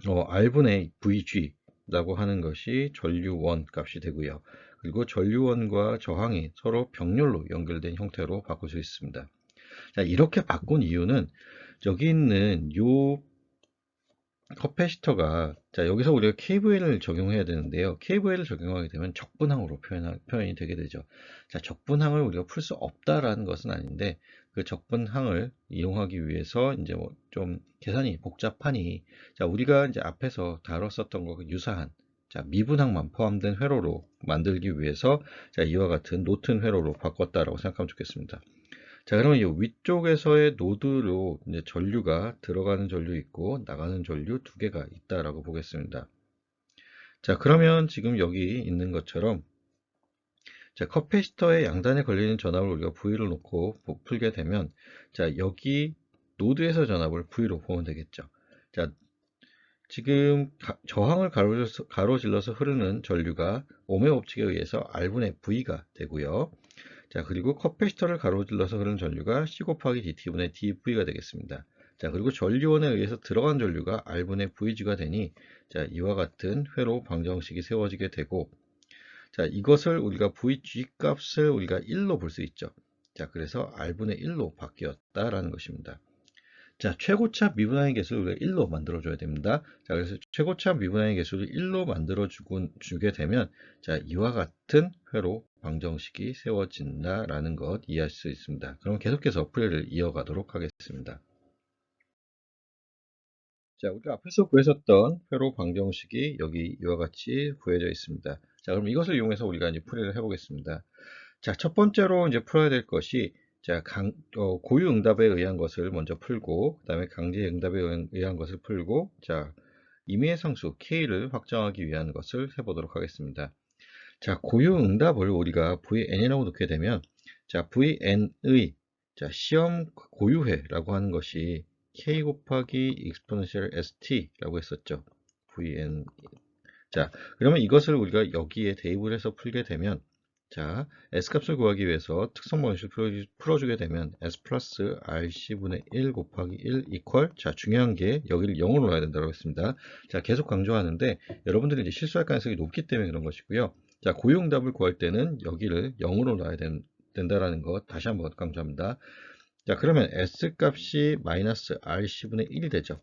R분의 VG라고 하는 것이 전류원 값이 되고요. 그리고 전류원과 저항이 서로 병렬로 연결된 형태로 바꿀 수 있습니다. 자, 이렇게 바꾼 이유는 여기 있는 요 커패시터가, 자, 여기서 우리가 KVL을 적용해야 되는데요. KVL을 적용하게 되면 적분항으로 표현이 되게 되죠. 자, 적분항을 우리가 풀 수 없다라는 것은 아닌데, 그 적분항을 이용하기 위해서 이제 뭐 좀 계산이 복잡하니, 자, 우리가 이제 앞에서 다뤘었던 것과 유사한, 자, 미분항만 포함된 회로로 만들기 위해서, 자, 이와 같은 노튼 회로로 바꿨다라고 생각하면 좋겠습니다. 자, 그러면 이 위쪽에서의 노드로 이제 전류가 들어가는 전류 있고 나가는 전류 두 개가 있다라고 보겠습니다. 자, 그러면 지금 여기 있는 것처럼, 자, 커패시터의 양단에 걸리는 전압을 우리가 V를 놓고 풀게 되면, 자, 여기 노드에서 전압을 V로 보면 되겠죠. 자, 지금 저항을 가로질러서 흐르는 전류가 ohm의 법칙에 의해서 R분의 V가 되고요. 자, 그리고 커패시터를 가로질러서 흐르는 전류가 C 곱하기 DT분의 DV가 되겠습니다. 자, 그리고 전류원에 의해서 들어간 전류가 R분의 VG가 되니, 자, 이와 같은 회로 방정식이 세워지게 되고, 자, 이것을 우리가 VG 값을 우리가 1로 볼 수 있죠. 자, 그래서 R분의 1로 바뀌었다라는 것입니다. 자, 최고차 미분항의 개수를 우리가 1로 만들어줘야 됩니다. 자, 그래서 최고차 미분항의 개수를 1로 만들어주게 되면, 자, 이와 같은 회로 방정식이 세워진다라는 것 이해할 수 있습니다. 그럼 계속해서 풀이를 이어가도록 하겠습니다. 자, 우리가 앞에서 구했었던 회로 방정식이 여기 이와 같이 구해져 있습니다. 자, 그럼 이것을 이용해서 우리가 이제 풀이를 해보겠습니다. 자, 첫 번째로 이제 풀어야 될 것이, 자, 고유 응답에 의한 것을 먼저 풀고, 그 다음에 강제 응답에 의한 것을 풀고, 자, 임의의 상수 K를 확정하기 위한 것을 해보도록 하겠습니다. 자, 고유 응답을 우리가 VN이라고 놓게 되면, 자, VN의, 자, 시험 고유회라고 하는 것이 K 곱하기 exponential ST라고 했었죠. VN. 자, 그러면 이것을 우리가 여기에 대입을 해서 풀게 되면, 자, S값을 구하기 위해서 특성 방식을 풀어주게 되면 S 플러스 RC분의 1 곱하기 1 이퀄, 자, 중요한 게 여기를 0으로 놔야 된다고 했습니다. 자, 계속 강조하는데 여러분들이 이제 실수할 가능성이 높기 때문에 그런 것이고요. 자, 고유응답을 구할 때는 여기를 0으로 놔야 된다라는 것 다시 한번 강조합니다. 자, 그러면 S값이 마이너스 RC분의 1이 되죠.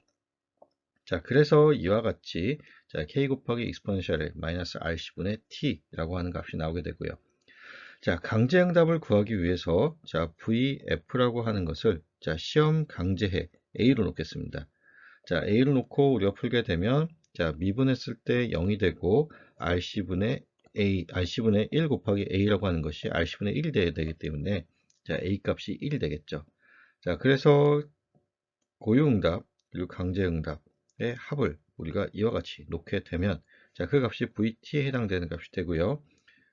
자, 그래서 이와 같이, 자, K 곱하기 익스포넨셜의 마이너스 RC분의 T라고 하는 값이 나오게 되고요. 자, 강제응답을 구하기 위해서, 자, VF라고 하는 것을, 자, 시험 강제해 A로 놓겠습니다. 자, A로 놓고 우리가 풀게 되면, 자, 미분했을 때 0이 되고, RC분의 1 곱하기 A라고 하는 것이 RC분의 1이 돼야 되기 때문에, 자, A 값이 1이 되겠죠. 자, 그래서 고유응답, 그리고 강제응답의 합을 우리가 이와 같이 놓게 되면, 자, 그 값이 VT에 해당되는 값이 되고요.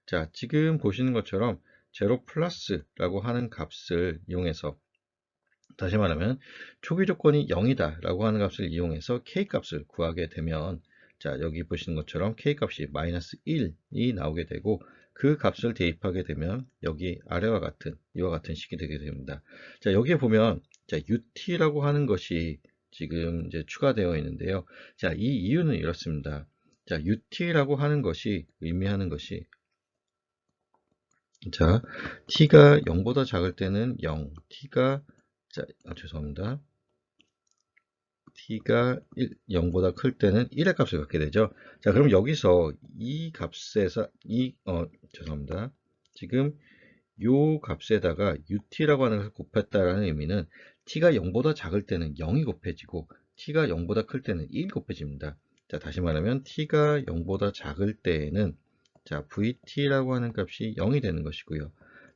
자, 지금 보시는 것처럼 제로 플러스라고 하는 값을 이용해서, 다시 말하면 초기 조건이 0이다 라고 하는 값을 이용해서 K 값을 구하게 되면, 자, 여기 보시는 것처럼 K 값이 마이너스 1이 나오게 되고, 그 값을 대입하게 되면 여기 아래와 같은 이와 같은 식이 되게 됩니다. 자, 여기에 보면, 자, UT라고 하는 것이 지금 이제 추가되어 있는데요. 자, 이 이유는 이렇습니다. 자, UT라고 하는 것이 의미하는 것이, 자, t가 0보다 작을 때는 0, t가, 자, 죄송합니다. t가 0보다 클 때는 1의 값을 갖게 되죠. 자, 그럼 여기서 이 값에서, 죄송합니다. 지금 요 값에다가 ut라고 하는 것을 곱했다라는 의미는 t가 0보다 작을 때는 0이 곱해지고, t가 0보다 클 때는 1이 곱해집니다. 자, 다시 말하면 t가 0보다 작을 때에는, 자, vt라고 하는 값이 0이 되는 것이고요.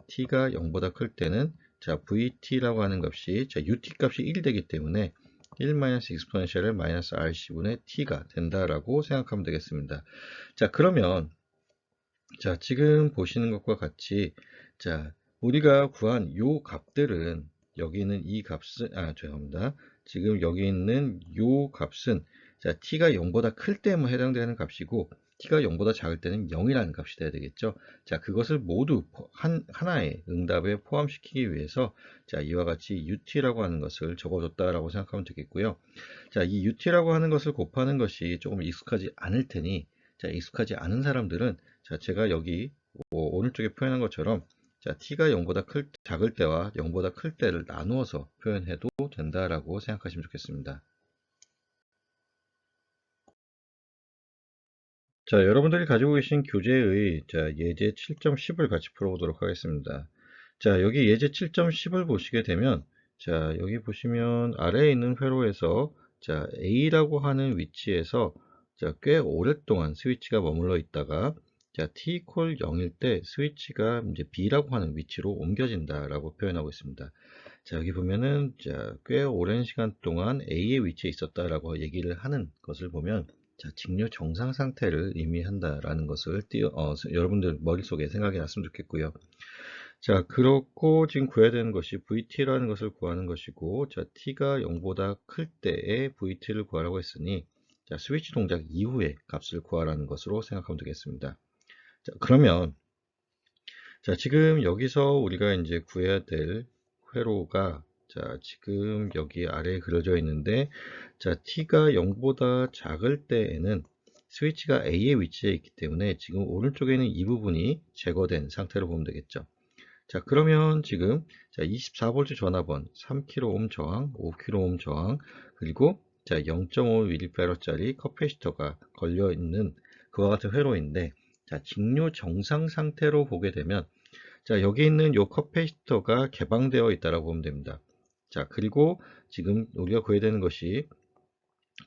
t가 0보다 클 때는, 자, vt라고 하는 값이, 자, ut 값이 1이 되기 때문에 1-exponential의 마이너스 rc분의 t가 된다라고 생각하면 되겠습니다. 자, 그러면, 자, 지금 보시는 것과 같이, 자, 우리가 구한 요 값들은, 여기 있는 이 값은, 죄송합니다. 지금 여기 있는 요 값은, 자, t가 0보다 클 때만 해당되는 값이고, t가 0보다 작을 때는 0이라는 값이 돼야 되겠죠. 자, 그것을 모두 하나의 응답에 포함시키기 위해서, 자, 이와 같이 ut라고 하는 것을 적어줬다라고 생각하면 되겠고요. 자, 이 ut라고 하는 것을 곱하는 것이 조금 익숙하지 않을 테니, 자, 익숙하지 않은 사람들은, 자, 제가 여기 오른쪽에 표현한 것처럼, 자, t가 0보다 작을 때와 0보다 클 때를 나누어서 표현해도 된다라고 생각하시면 좋겠습니다. 자, 여러분들이 가지고 계신 교재의, 자, 예제 7.10을 같이 풀어보도록 하겠습니다. 자, 여기 예제 7.10을 보시게 되면, 자, 여기 보시면 아래에 있는 회로에서, 자, A라고 하는 위치에서, 자, 꽤 오랫동안 스위치가 머물러 있다가, 자, t equal 0일 때 스위치가 이제 B라고 하는 위치로 옮겨진다라고 표현하고 있습니다. 자, 여기 보면은, 자, 꽤 오랜 시간 동안 A의 위치에 있었다라고 얘기를 하는 것을 보면, 자, 직류 정상 상태를 의미한다라는 것을 여러분들 머릿속에 생각이 났으면 좋겠고요. 자, 그렇고 지금 구해야 되는 것이 VT라는 것을 구하는 것이고, 자, T가 0보다 클 때의 VT를 구하라고 했으니, 자, 스위치 동작 이후의 값을 구하라는 것으로 생각하면 되겠습니다. 자, 그러면, 자, 지금 여기서 우리가 이제 구해야 될 회로가, 자, 지금 여기 아래에 그려져 있는데, 자, T가 0보다 작을 때에는 스위치가 A의 위치에 있기 때문에 지금 오른쪽에 있는 이 부분이 제거된 상태로 보면 되겠죠. 자, 그러면 지금 자, 24V 전압원, 3kΩ 저항, 5kΩ 저항, 그리고 자, 0.5mF짜리 커패시터가 걸려 있는 그와 같은 회로인데, 자, 직류 정상 상태로 보게 되면, 자, 여기 있는 요 커패시터가 개방되어 있다라고 보면 됩니다. 자, 그리고 지금 우리가 구해야 되는 것이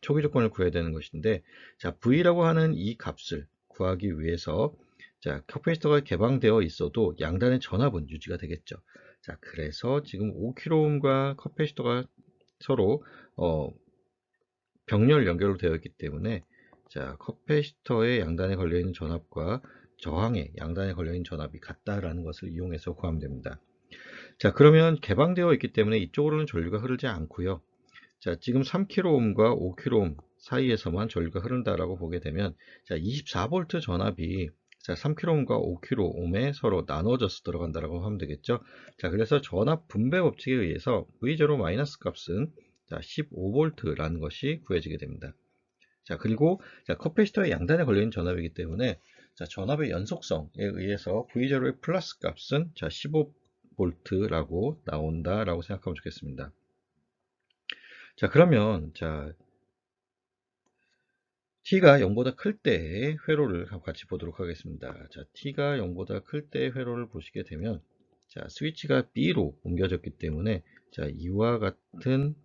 초기 조건을 구해야 되는 것인데, 자, V라고 하는 이 값을 구하기 위해서, 자, 캐패시터가 개방되어 있어도 양단의 전압은 유지가 되겠죠. 자, 그래서 지금 5kΩ과 캐패시터가 서로 병렬 연결로 되어 있기 때문에, 자, 캐패시터의 양단에 걸려 있는 전압과 저항의 양단에 걸려 있는 전압이 같다라는 것을 이용해서 구하면 됩니다. 자, 그러면 개방되어 있기 때문에 이쪽으로는 전류가 흐르지 않고요. 자, 지금 3kΩ과 5kΩ 사이에서만 전류가 흐른다라고 보게 되면, 자, 24V 전압이 자, 3kΩ과 5kΩ에 서로 나눠져서 들어간다라고 하면 되겠죠. 자, 그래서 전압 분배 법칙에 의해서 V0 마이너스 값은 자, 15V라는 것이 구해지게 됩니다. 자, 그리고 자, 커패시터의 양단에 걸려있는 전압이기 때문에 자, 전압의 연속성에 의해서 V0의 플러스 값은 자, 15V라고 나온다라고 생각하면 좋겠습니다. 자, 그러면 자, t가 0보다 클 때의 회로를 같이 보도록 하겠습니다. 자, t가 0보다 클 때의 회로를 보시게 되면, 자, 스위치가 B로 옮겨졌기 때문에, 자, 이와 같은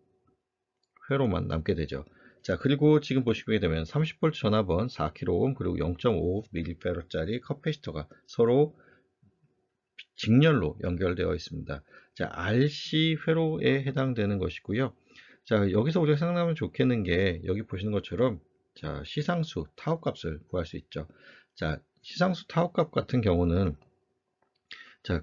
회로만 남게 되죠. 자, 그리고 지금 보시게 되면 30V 전압원 4kΩ 그리고 0.5mF짜리 커패시터가 서로 직렬로 연결되어 있습니다. 자, RC 회로에 해당되는 것이고요. 자, 여기서 우리가 생각하면 좋겠는 게 여기 보시는 것처럼 자, 시상수 타워 값을 구할 수 있죠. 자, 시상수 타워 값 같은 경우는 자,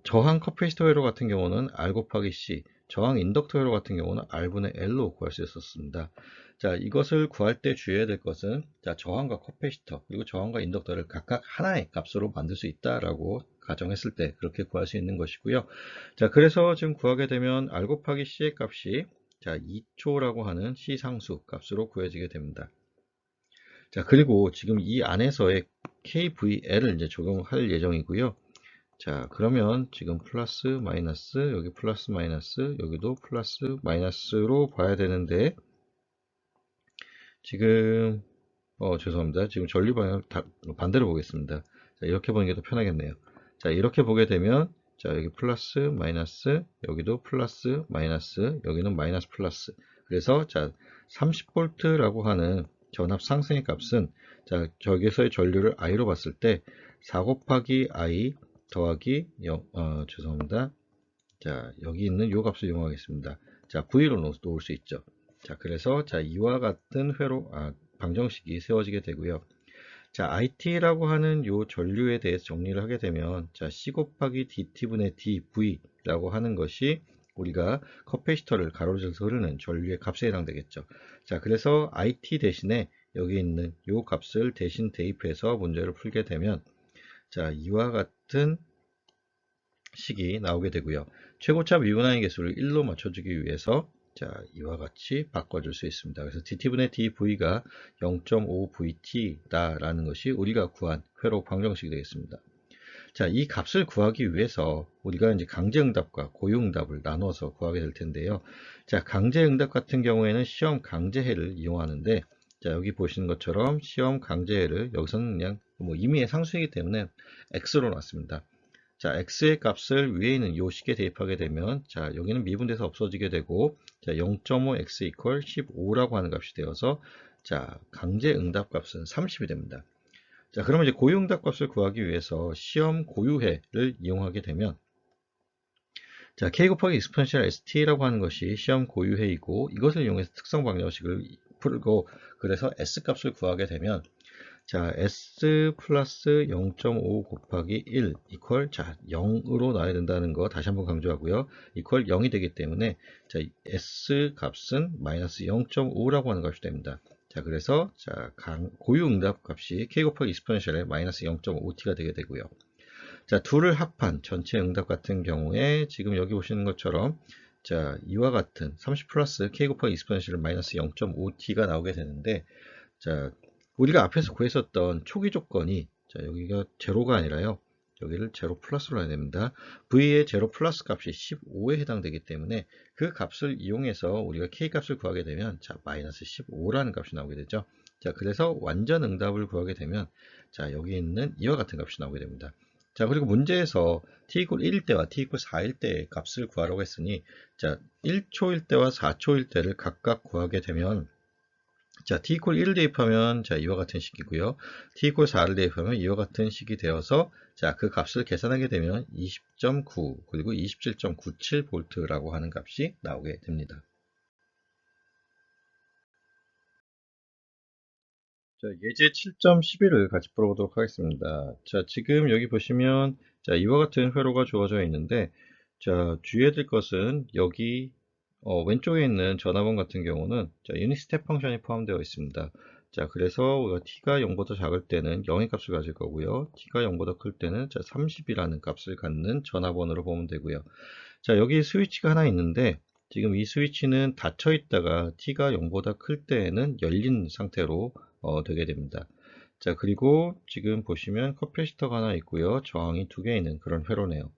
저항 커패시터 회로 같은 경우는 R 곱하기 C, 저항 인덕터 회로 같은 경우는 R분의 L로 구할 수 있었습니다. 자, 이것을 구할 때 주의해야 될 것은 자, 저항과 커패시터 그리고 저항과 인덕터를 각각 하나의 값으로 만들 수 있다라고 가정했을 때 그렇게 구할 수 있는 것이고요. 자, 그래서 지금 구하게 되면 R 곱하기 C의 값이 자, 2초라고 하는 시상수 값으로 구해지게 됩니다. 자, 그리고 지금 이 안에서의 KVL을 이제 적용할 예정이고요. 자, 그러면 지금 플러스 마이너스, 여기 플러스 마이너스, 여기도 플러스 마이너스로 봐야 되는데, 지금 죄송합니다. 지금 전류 방향 반대로 보겠습니다. 자, 이렇게 보는 게 더 편하겠네요. 자, 이렇게 보게 되면 자, 여기 플러스 마이너스, 여기도 플러스 마이너스, 여기는 마이너스 플러스. 그래서 자, 30V라고 하는 전압 상승의 값은 자, 저기서의 전류를 I로 봤을 때 4 곱하기 I 더하기 죄송합니다. 자, 여기 있는 요 값을 이용하겠습니다. 자, V로 놓을 수 있죠. 자, 그래서 자, 이와 같은 방정식이 세워지게 되고요. 자, IT라고 하는 요 전류에 대해서 정리를 하게 되면 자, C 곱하기 DT분의 DV라고 하는 것이 우리가 커패시터를 가로질러서 흐르는 전류의 값에 해당되겠죠. 자, 그래서 IT 대신에 여기 있는 요 값을 대신 대입해서 문제를 풀게 되면 자, 이와 같은 식이 나오게 되고요. 최고차 미분항의 개수를 1로 맞춰주기 위해서 자, 이와 같이 바꿔줄 수 있습니다. 그래서 dt분의 dv가 0.5vt다 라는 것이 우리가 구한 회로 방정식이 되겠습니다. 자, 이 값을 구하기 위해서 우리가 이제 강제응답과 고유응답을 나눠서 구하게 될 텐데요. 자, 강제응답 같은 경우에는 시험 강제해를 이용하는데 자, 여기 보시는 것처럼 시험 강제해를 여기서는 그냥 뭐 임의의 상수이기 때문에 x로 놨습니다. 자, x의 값을 위에 있는 요 식에 대입하게 되면, 자, 여기는 미분돼서 없어지게 되고, 자, 0.5 x 이퀄 15라고 하는 값이 되어서, 자, 강제 응답 값은 30이 됩니다. 자, 그러면 이제 고유 응답 값을 구하기 위해서 시험 고유해를 이용하게 되면, 자, k 곱하기 exponential st라고 하는 것이 시험 고유해이고, 이것을 이용해서 특성 방정식을 풀고, 그래서 s 값을 구하게 되면, 자, s 플러스 0.5 곱하기 1 이퀄, 자, 0으로 나와야 된다는 거 다시 한번 강조하고요. 이퀄 0이 되기 때문에, 자, s 값은 마이너스 0.5라고 하는 값이 됩니다. 자, 그래서, 자, 고유 응답 값이 k 곱하기 exponential의 마이너스 0.5t가 되게 되고요. 자, 둘을 합한 전체 응답 같은 경우에 지금 여기 보시는 것처럼, 자, 이와 같은 30 플러스 k 곱하기 exponential 마이너스 0.5t가 나오게 되는데, 자, 우리가 앞에서 구했었던 초기 조건이, 자, 여기가 제로가 아니라요, 여기를 제로 플러스로 해야 됩니다. v의 제로 플러스 값이 15에 해당되기 때문에 그 값을 이용해서 우리가 k 값을 구하게 되면, 자, 마이너스 15라는 값이 나오게 되죠. 자, 그래서 완전 응답을 구하게 되면, 자, 여기 있는 이와 같은 값이 나오게 됩니다. 자, 그리고 문제에서 t 이퀄 1일 때와 t 이퀄 4일 때의 값을 구하라고 했으니, 자, 1초일 때와 4초일 때를 각각 구하게 되면, 자, t 이퀄 1을 대입하면, 자, 이와 같은 식이고요. t 이퀄 4를 대입하면 이와 같은 식이 되어서, 자, 그 값을 계산하게 되면 20.9 그리고 27.97V라고 하는 값이 나오게 됩니다. 자, 예제 7.11을 같이 풀어보도록 하겠습니다. 자, 지금 여기 보시면, 자, 이와 같은 회로가 주어져 있는데, 자, 주의해야 될 것은 여기 왼쪽에 있는 전화번 같은 경우는, 자, 유닛 스텝 펑션이 포함되어 있습니다. 자, 그래서 우리가 t가 0보다 작을 때는 0의 값을 가질 거고요. t가 0보다 클 때는, 자, 30이라는 값을 갖는 전화번으로 보면 되고요. 자, 여기 스위치가 하나 있는데, 지금 이 스위치는 닫혀 있다가 t가 0보다 클 때에는 열린 상태로 되게 됩니다. 자, 그리고 지금 보시면 커패시터가 하나 있고요. 저항이 두 개 있는 그런 회로네요.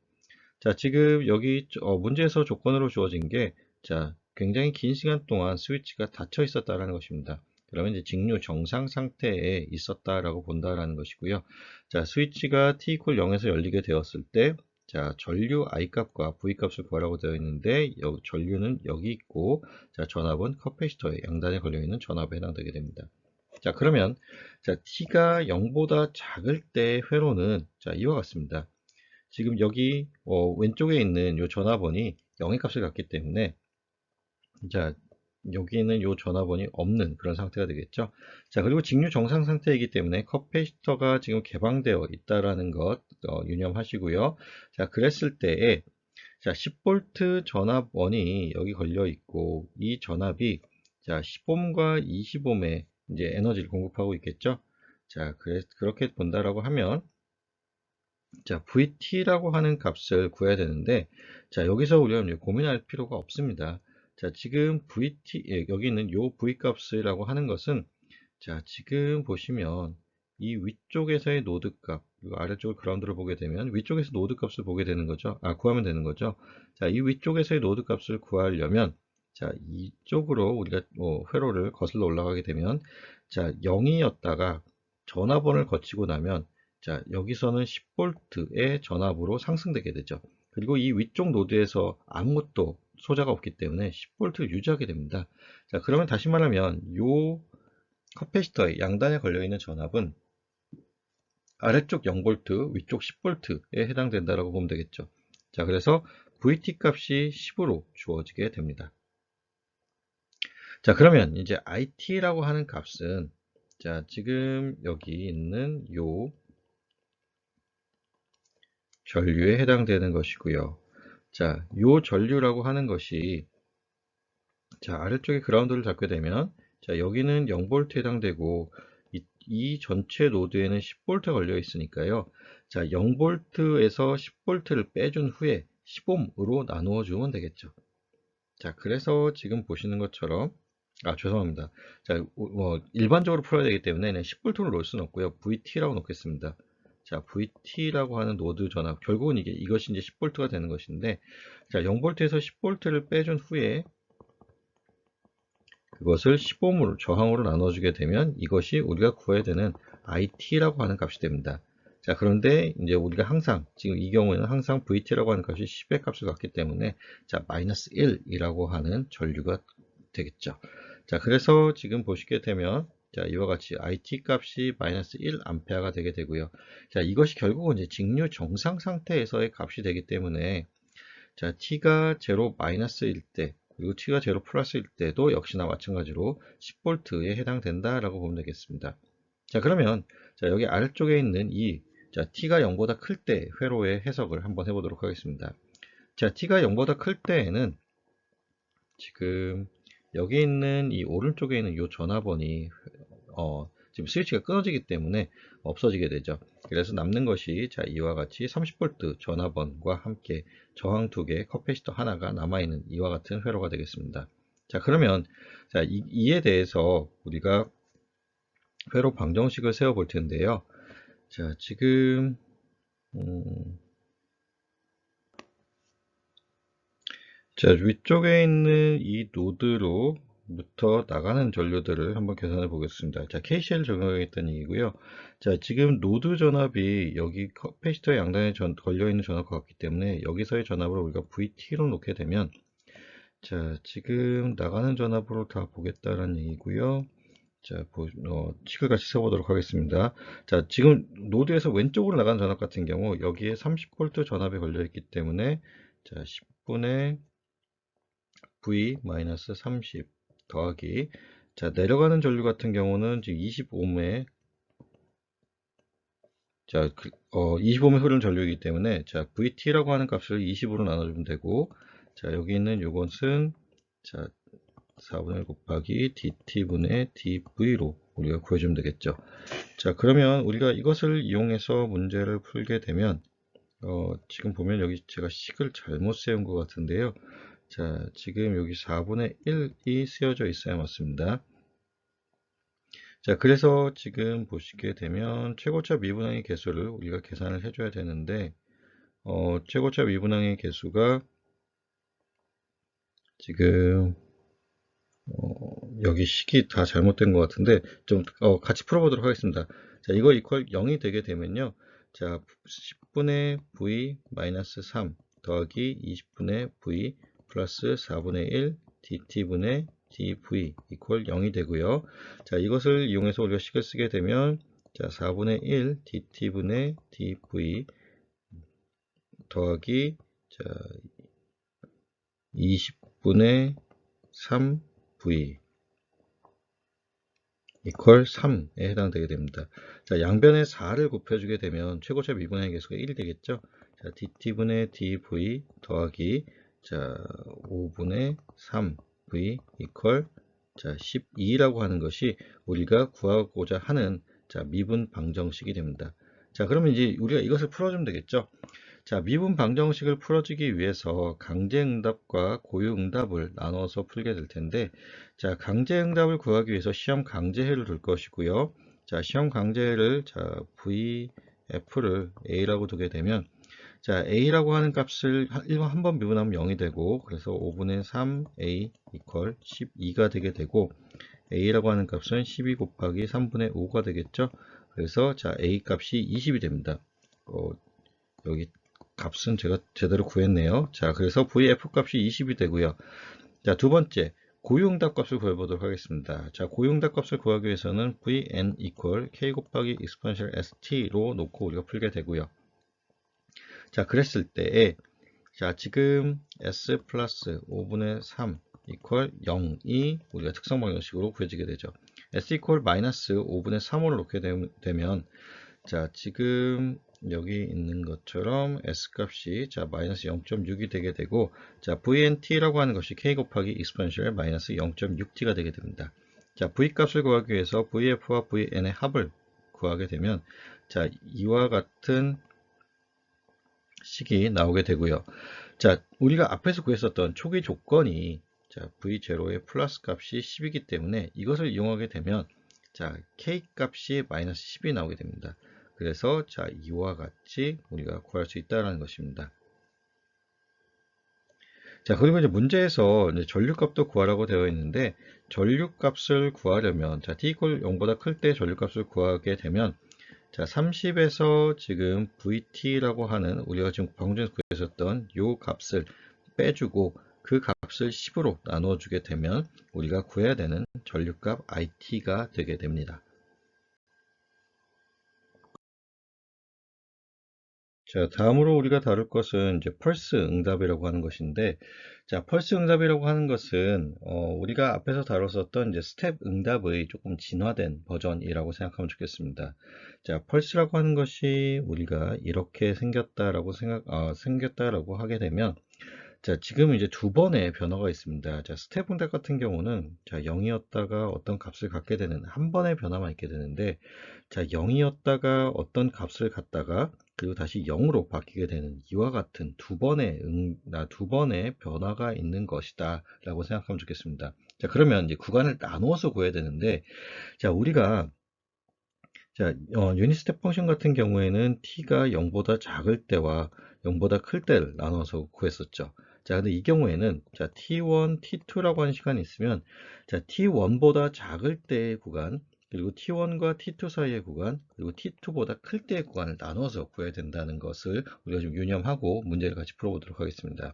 자, 지금 여기 문제에서 조건으로 주어진 게, 자, 굉장히 긴 시간 동안 스위치가 닫혀 있었다라는 것입니다. 그러면 이제 직류 정상 상태에 있었다라고 본다라는 것이고요. 자, 스위치가 t 이퀄 0에서 열리게 되었을 때, 자, 전류 I 값과 V 값을 구하라고 되어 있는데, 전류는 여기 있고, 자, 전압은 커패시터의 양단에 걸려 있는 전압에 해당되게 됩니다. 자, 그러면, 자, t가 0보다 작을 때 회로는, 자, 이와 같습니다. 지금 여기 왼쪽에 있는 이 전화번이 0의 값을 갖기 때문에, 자, 여기는 이 전화번이 없는 그런 상태가 되겠죠. 자, 그리고 직류 정상 상태이기 때문에 커패시터가 지금 개방되어 있다라는 것 유념하시고요. 자, 그랬을 때에, 자, 10V 전압원이 여기 걸려 있고, 이 전압이, 자, 10ohm과 20ohm의 이제 에너지를 공급하고 있겠죠. 자, 그렇게 본다라고 하면, 자, VT라고 하는 값을 구해야 되는데, 자, 여기서 우리가 고민할 필요가 없습니다. 자, 지금 VT, 여기 있는 요 V 값이라고 하는 것은, 자, 지금 보시면 이 위쪽에서의 노드 값, 그리고 아래쪽을 그라운드로 보게 되면 위쪽에서 노드 값을 보게 되는 거죠. 구하면 되는 거죠. 자, 이 위쪽에서의 노드 값을 구하려면, 자, 이쪽으로 우리가 회로를 거슬러 올라가게 되면, 자, 0이었다가 전화번을 거치고 나면, 자, 여기서는 10V의 전압으로 상승되게 되죠. 그리고 이 위쪽 노드에서 아무것도 소자가 없기 때문에 10V를 유지하게 됩니다. 자, 그러면 다시 말하면 요 커패시터의 양단에 걸려있는 전압은 아래쪽 0V, 위쪽 10V에 해당된다라고 보면 되겠죠. 자, 그래서 VT 값이 10으로 주어지게 됩니다. 자, 그러면 이제 IT라고 하는 값은, 자, 지금 여기 있는 요 전류에 해당되는 것이고요. 자, 요 전류라고 하는 것이, 자, 아래쪽에 그라운드를 잡게 되면, 자, 여기는 0V에 해당되고, 이 전체 노드에는 10V 걸려 있으니까요. 자, 0V에서 10V를 빼준 후에 10ohm으로 나누어 주면 되겠죠. 자, 그래서 지금 보시는 것처럼, 죄송합니다. 자, 일반적으로 풀어야 되기 때문에 10V를 놓을 수는 없고요. VT라고 놓겠습니다. 자, VT라고 하는 노드 전압, 결국은 이것이 이제 10V가 되는 것인데, 자, 0V에서 10V를 빼준 후에 그것을 15ohm으로 저항으로 나눠주게 되면 이것이 우리가 구해야 되는 IT라고 하는 값이 됩니다. 자, 그런데 이제 우리가 항상, 지금 이 경우에는 항상 VT라고 하는 값이 10의 값을 갖기 때문에, 자, 마이너스 1이라고 하는 전류가 되겠죠. 자, 그래서 지금 보시게 되면, 자, 이와 같이 IT 값이 마이너스 1A가 되게 되고요. 자, 이것이 결국은 이제 직류 정상 상태에서의 값이 되기 때문에, 자, T가 0 마이너스일 때, 그리고 T가 0 플러스일 때도 역시나 마찬가지로 10V에 해당된다라고 보면 되겠습니다. 자, 그러면, 자, 여기 아래쪽에 있는 자, T가 0보다 클 때 회로의 해석을 한번 해보도록 하겠습니다. 자, T가 0보다 클 때에는 지금 여기 있는 이 오른쪽에 있는 이 전화번이 지금 스위치가 끊어지기 때문에 없어지게 되죠. 그래서 남는 것이 자, 이와 같이 30V 전화번과 함께 저항 2개, 커패시터 하나가 남아있는 이와 같은 회로가 되겠습니다. 자, 그러면 자, 이에 대해서 우리가 회로 방정식을 세워 볼 텐데요. 자, 지금 자, 위쪽에 있는 이 노드로부터 나가는 전류들을 한번 계산해 보겠습니다. 자, KCL 적용하겠다는 얘기고요. 자, 지금 노드 전압이 여기 커패시터 양단에 걸려있는 전압과 같기 때문에 여기서의 전압을 우리가 VT로 놓게 되면, 자, 지금 나가는 전압으로 다 보겠다는 얘기고요. 자, 식을 같이 써보도록 하겠습니다. 자, 지금 노드에서 왼쪽으로 나가는 전압 같은 경우 여기에 30V 전압이 걸려있기 때문에, 자, 10분의 V-30 더하기, 자, 내려가는 전류 같은 경우는 지금 20ohm의, 자, 20ohm의 흐르는 전류이기 때문에, 자, VT라고 하는 값을 20으로 나눠주면 되고, 자, 여기 있는 요것은, 자, 4분의 1 곱하기 DT분의 DV로 우리가 구해주면 되겠죠. 자, 그러면 우리가 이것을 이용해서 문제를 풀게 되면, 지금 보면 여기 제가 식을 잘못 세운 것 같은데요. 자, 지금 여기 4분의 1이 쓰여져 있어야 맞습니다. 자, 그래서 지금 보시게 되면 최고차 미분항의 개수를 우리가 계산을 해줘야 되는데, 최고차 미분항의 개수가 지금 여기 식이 다 잘못된 것 같은데 좀 같이 풀어보도록 하겠습니다. 자, 이거 이퀄 0이 되게 되면요. 자, 10분의 V-3 더하기 20분의 V 플러스 4분의 1 dt분의 dv 이퀄 0이 되고요. 자, 이것을 이용해서 우리가 식을 쓰게 되면, 자, 4분의 1 dt분의 dv 더하기, 자, 20분의 3v 이퀄 3에 해당되게 됩니다. 자, 양변에 4를 곱해주게 되면 최고차 미분의 개수가 1이 되겠죠. 자, dt분의 dv 더하기, 자, 5분의 3v 이퀄, 자, 12라고 하는 것이 우리가 구하고자 하는, 자, 미분 방정식이 됩니다. 자, 그러면 이제 우리가 이것을 풀어주면 되겠죠. 자, 미분 방정식을 풀어주기 위해서 강제응답과 고유응답을 나눠서 풀게 될 텐데, 자, 강제응답을 구하기 위해서 시험 강제해를 둘 것이고요. 자, 시험 강제해를, 자, VF를 A라고 두게 되면, 자, A라고 하는 값을 한 번 미분하면 0이 되고, 그래서 5분의 3A 이퀄 12가 되게 되고, A라고 하는 값은 12 곱하기 3분의 5가 되겠죠. 그래서 자, A 값이 20이 됩니다. 여기 값은 제가 제대로 구했네요. 자, 그래서 VF 값이 20이 되고요. 자, 두 번째, 고유응답 값을 구해보도록 하겠습니다. 자, 고유응답 값을 구하기 위해서는 Vn 이퀄 K 곱하기 exponential ST로 놓고 우리가 풀게 되고요. 자, 그랬을 때에, 자, 지금 S 플러스 5분의 3 이퀄 0이 우리가 특성 방정식으로 구해지게 되죠. S 이퀄 마이너스 5분의 3으로 놓게 되면, 자, 지금 여기 있는 것처럼 S 값이, 자, 마이너스 0.6이 되게 되고, 자, VNT라고 하는 것이 K 곱하기 exponential 마이너스 0.6T가 되게 됩니다. 자, V 값을 구하기 위해서 VF와 VN의 합을 구하게 되면, 자, 이와 같은 식이 나오게 되고요. 자, 우리가 앞에서 구했었던 초기 조건이, 자, V0의 플러스 값이 10이기 때문에 이것을 이용하게 되면, 자, K 값이 마이너스 10이 나오게 됩니다. 그래서 자, 이와 같이 우리가 구할 수 있다는 것입니다. 자, 그리고 이제 문제에서 이제 전류값도 구하라고 되어 있는데, 전류값을 구하려면, 자, t 이퀄 0보다 클 때 전류값을 구하게 되면, 자, 30에서 지금 VT라고 하는 우리가 지금 방금 전에 구했었던 요 값을 빼주고 그 값을 10으로 나눠주게 되면 우리가 구해야 되는 전류값 IT가 되게 됩니다. 자, 다음으로 우리가 다룰 것은 이제 펄스 응답이라고 하는 것인데, 자, 펄스 응답이라고 하는 것은 우리가 앞에서 다뤘었던 이제 스텝 응답의 조금 진화된 버전이라고 생각하면 좋겠습니다. 자, 펄스라고 하는 것이 우리가 이렇게 생겼다라고 하게 되면, 자, 지금 이제 두 번의 변화가 있습니다. 자, 스텝 응답 같은 경우는 자, 0이었다가 어떤 값을 갖게 되는 한 번의 변화만 있게 되는데, 자, 0이었다가 어떤 값을 갖다가 그리고 다시 0으로 바뀌게 되는 이와 같은 두 번의 변화가 있는 것이다 라고 생각하면 좋겠습니다. 자, 그러면 이제 구간을 나누어서 구해야 되는데, 자, 우리가 유닛 스텝 펑션 같은 경우에는 t가 0보다 작을 때와 0보다 클 때를 나눠서 구했었죠. 자, 근데 이 경우에는 자, t1, t2라고 하는 시간이 있으면 자, t1보다 작을 때의 구간, 그리고 t1과 t2 사이의 구간, 그리고 t2보다 클 때의 구간을 나눠서 구해야 된다는 것을 우리가 좀 유념하고 문제를 같이 풀어보도록 하겠습니다.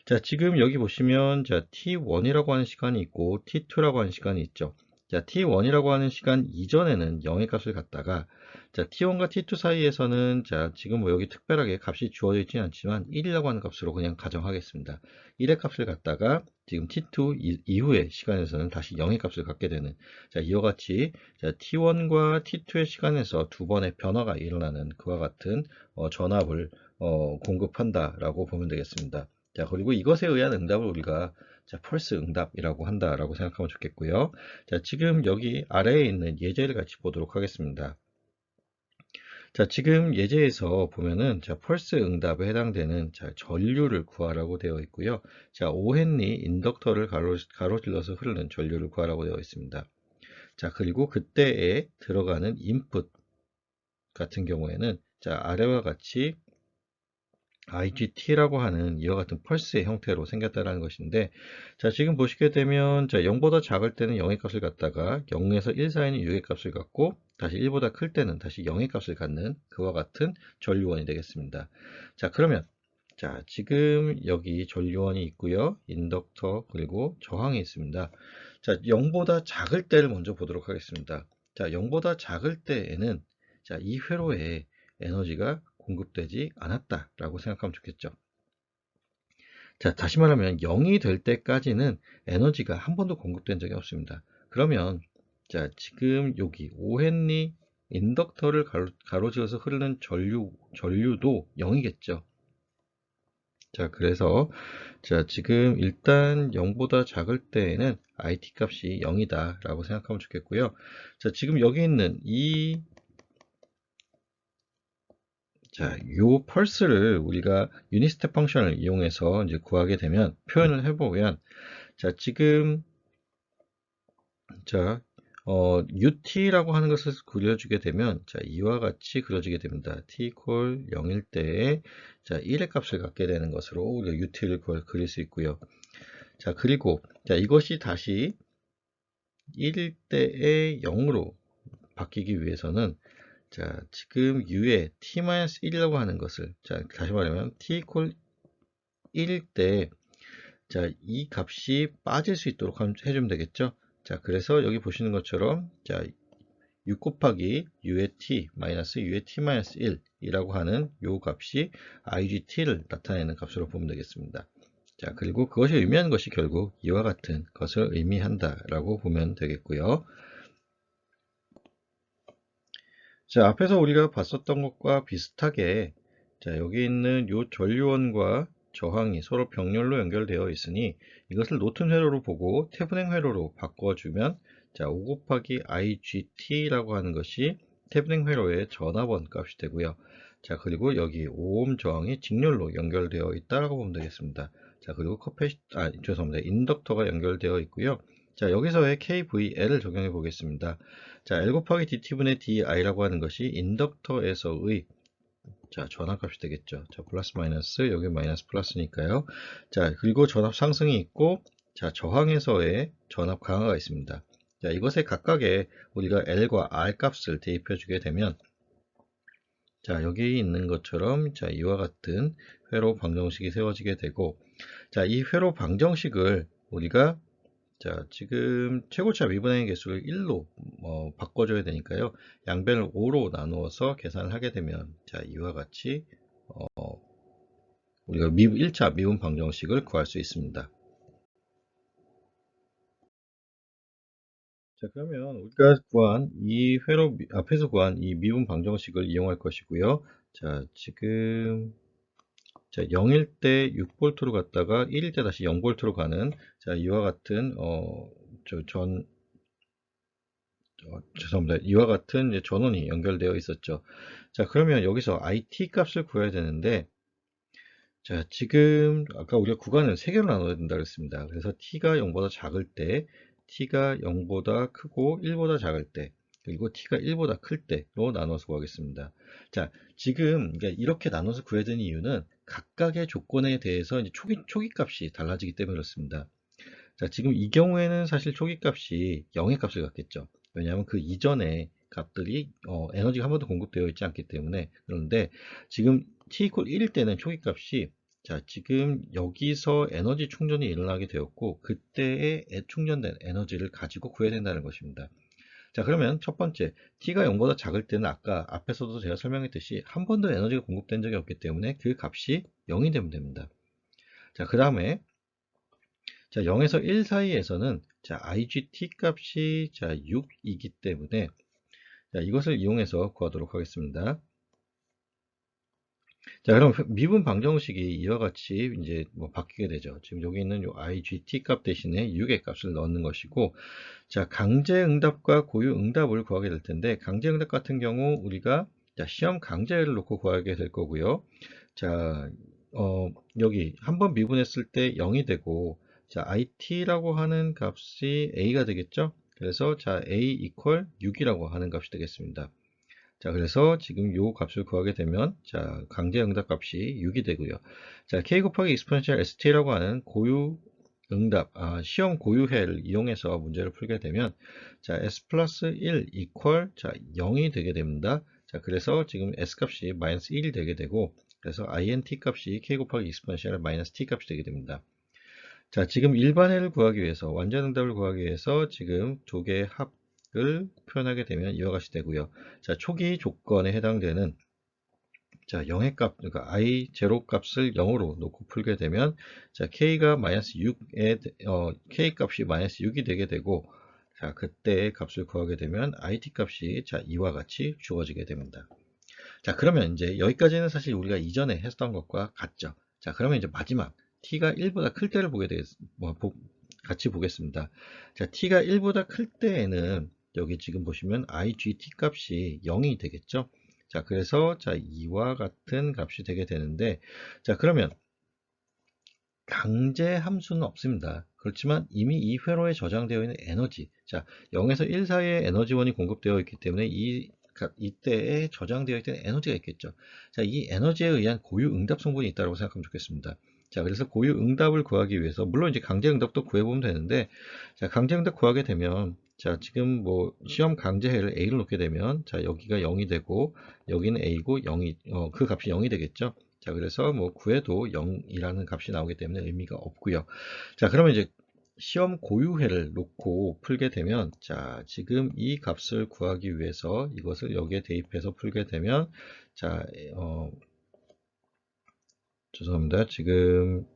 자, 지금 여기 보시면 자, t1이라고 하는 시간이 있고 t2라고 하는 시간이 있죠. 자, t1이라고 하는 시간 이전에는 0의 값을 갖다가 자, t1과 t2 사이에서는 자, 지금 뭐 여기 특별하게 값이 주어져 있지는 않지만 1이라고 하는 값으로 그냥 가정하겠습니다. 1의 값을 갖다가 지금 t2 이후의 시간에서는 다시 0의 값을 갖게 되는 자, 이와 같이 자, t1과 t2의 시간에서 두 번의 변화가 일어나는 그와 같은 전압을 공급한다라고 보면 되겠습니다. 자, 그리고 이것에 의한 응답을 우리가 자, 펄스 응답이라고 한다라고 생각하면 좋겠고요. 자, 지금 여기 아래에 있는 예제를 같이 보도록 하겠습니다. 자, 지금 예제에서 보면은 자, 펄스 응답에 해당되는 자, 전류를 구하라고 되어 있고요. 자, 오헨리 인덕터를 가로질러서 흐르는 전류를 구하라고 되어 있습니다. 자, 그리고 그때에 들어가는 인풋 같은 경우에는 자, 아래와 같이 IGT라고 하는 이와 같은 펄스의 형태로 생겼다는 것인데, 자, 지금 보시게 되면, 자, 0보다 작을 때는 0의 값을 갖다가 0에서 1 사이는 6의 값을 갖고, 다시 1보다 클 때는 다시 0의 값을 갖는 그와 같은 전류원이 되겠습니다. 자, 그러면, 자, 지금 여기 전류원이 있고요. 인덕터, 그리고 저항이 있습니다. 자, 0보다 작을 때를 먼저 보도록 하겠습니다. 자, 0보다 작을 때에는, 자, 이 회로에 에너지가 공급되지 않았다라고 생각하면 좋겠죠. 자, 다시 말하면 0이 될 때까지는 에너지가 한 번도 공급된 적이 없습니다. 그러면 자, 지금 여기 오헨리 인덕터를 가로지어서 흐르는 전류도 0이겠죠. 자, 그래서 자, 지금 일단 0보다 작을 때에는 IT 값이 0이다 라고 생각하면 좋겠고요. 자, 지금 여기 있는 자, 요 펄스를 우리가 유닛 스텝 펑션을 이용해서 이제 구하게 되면 표현을 해보면 자, 지금 자, UT라고 하는 것을 그려주게 되면 자, 이와 같이 그려지게 됩니다. t 콜 0일 때에 자, 1의 값을 갖게 되는 것으로 우리가 UT를 그릴 수 있고요. 자, 그리고 자, 이것이 다시 1일 때에 0으로 바뀌기 위해서는 자, 지금 u의 t-1이라고 하는 것을 자, 다시 말하면 t 콜 1일 때 자, 이 값이 빠질 수 있도록 해주면 되겠죠. 자, 그래서 여기 보시는 것처럼 자, 6 곱하기 u의 t 마이너스 u의 t-1 이라고 하는 요 값이 igt를 나타내는 값으로 보면 되겠습니다. 자, 그리고 그것이 의미하는 것이 결국 이와 같은 것을 의미한다 라고 보면 되겠고요. 자, 앞에서 우리가 봤었던 것과 비슷하게 자, 여기 있는 요 전류원과 저항이 서로 병렬로 연결되어 있으니 이것을 노튼 회로로 보고 태분행 회로로 바꿔주면 자, 5 곱하기 IGT라고 하는 것이 태분행 회로의 전압원 값이 되고요. 자, 그리고 여기 5옴 저항이 직렬로 연결되어 있다라고 보면 되겠습니다. 자, 그리고 죄송합니다. 인덕터가 연결되어 있고요. 자, 여기서의 KVL을 적용해 보겠습니다. 자, L 곱하기 DT분의 DI라고 하는 것이 인덕터에서의 자, 전압값이 되겠죠. 자, 플러스 마이너스, 여기 마이너스 플러스니까요. 자, 그리고 전압 상승이 있고, 자, 저항에서의 전압 강화가 있습니다. 자, 이것에 각각의 우리가 L과 R 값을 대입해 주게 되면, 자, 여기 있는 것처럼 자, 이와 같은 회로 방정식이 세워지게 되고, 자, 이 회로 방정식을 우리가 자, 지금 최고차 미분의 개수를 1로 바꿔줘야 되니까요. 양변을 5로 나누어서 계산을 하게 되면 자, 이와 같이 우리가 1차 미분 방정식을 구할 수 있습니다. 자, 그러면 우리가 구한 이 회로 앞에서 구한 이 미분 방정식을 이용할 것이고요. 자, 지금 자, 0일 때 6V로 갔다가 1일 때 다시 0V로 가는 자, 이와 같은 죄송합니다. 이와 같은 이제 전원이 연결되어 있었죠. 자, 그러면 여기서 IT 값을 구해야 되는데, 자, 지금 아까 우리가 구간을 3개로 나눠야 된다 그랬습니다. 그래서 t가 0보다 작을 때, t가 0보다 크고 1보다 작을 때, 그리고 t가 1보다 클 때로 나눠서 구하겠습니다. 자, 지금 그러니까 이렇게 나눠서 구해야 되는 이유는 각각의 조건에 대해서 이제 초기 값이 달라지기 때문에 그렇습니다. 자, 지금 이 경우에는 사실 초기 값이 0의 값을 갖겠죠. 왜냐하면 그 이전에 값들이 에너지가 한 번도 공급되어 있지 않기 때문에. 그런데 지금 t 1일 때는 초기 값이 자, 지금 여기서 에너지 충전이 일어나게 되었고 그때의 충전된 에너지를 가지고 구해야 된다는 것입니다. 자, 그러면 첫 번째 t가 0보다 작을 때는 아까 앞에서도 제가 설명했듯이 한 번도 에너지가 공급된 적이 없기 때문에 그 값이 0이 되면 됩니다. 자, 그 다음에 자, 0에서 1 사이에서는 자, IGT 값이 자, 6이기 때문에 자, 이것을 이용해서 구하도록 하겠습니다. 자, 그럼 미분 방정식이 이와 같이 이제 바뀌게 되죠. 지금 여기 있는 요 IGT 값 대신에 6의 값을 넣는 것이고, 자, 강제 응답과 고유 응답을 구하게 될 텐데, 강제 응답 같은 경우 우리가 자, 시험 강제를 놓고 구하게 될 거고요. 자, 여기 한번 미분했을 때 0이 되고, 자, it라고 하는 값이 a가 되겠죠? 그래서 자, a equal 6이라고 하는 값이 되겠습니다. 자, 그래서 지금 요 값을 구하게 되면 자, 강제 응답 값이 6이 되고요. 자, k 곱하기 exponential st라고 하는 고유 응답, 시험 고유해를 이용해서 문제를 풀게 되면 자, s 플러스 1 equal 자, 0이 되게 됩니다. 자, 그래서 지금 s 값이 마이너스 1이 되게 되고 그래서 int 값이 k 곱하기 exponential 마이너스 t 값이 되게 됩니다. 자, 지금 일반해를 구하기 위해서, 완전 응답을 구하기 위해서 지금 두 개의 합을 표현하게 되면 이와 같이 되고요. 자, 초기 조건에 해당되는 자, 0의 값, 그러니까 i 제로 값을 0으로 놓고 풀게 되면 자, k가 마이너스 6에 k 값이 마이너스 6이 되게 되고 자, 그때의 값을 구하게 되면 it 값이 자, 이와 같이 주어지게 됩니다. 자, 그러면 이제 여기까지는 사실 우리가 이전에 했던 것과 같죠. 자, 그러면 이제 마지막 t가 1보다 클 때를 같이 보겠습니다. 자, t가 1보다 클 때에는 여기 지금 보시면 IGT 값이 0이 되겠죠. 자, 그래서 자, 이와 같은 값이 되게 되는데 자, 그러면 강제 함수는 없습니다. 그렇지만 이미 이 회로에 저장되어 있는 에너지, 자, 0에서 1 사이에 에너지원이 공급되어 있기 때문에 이때에 저장되어 있던 에너지가 있겠죠. 자, 이 에너지에 의한 고유 응답 성분이 있다고 생각하면 좋겠습니다. 자, 그래서 고유 응답을 구하기 위해서, 물론 이제 강제 응답도 구해보면 되는데, 자, 강제 응답 구하게 되면, 자, 지금 시험 강제해를 A를 놓게 되면, 자, 여기가 0이 되고, 여기는 A고, 그 값이 0이 되겠죠. 자, 그래서 구해도 0이라는 값이 나오기 때문에 의미가 없고요. 자, 그러면 이제 시험 고유해를 놓고 풀게 되면 자, 지금 이 값을 구하기 위해서 이것을 여기에 대입해서 풀게 되면 자, 죄송합니다. 죄송합니다.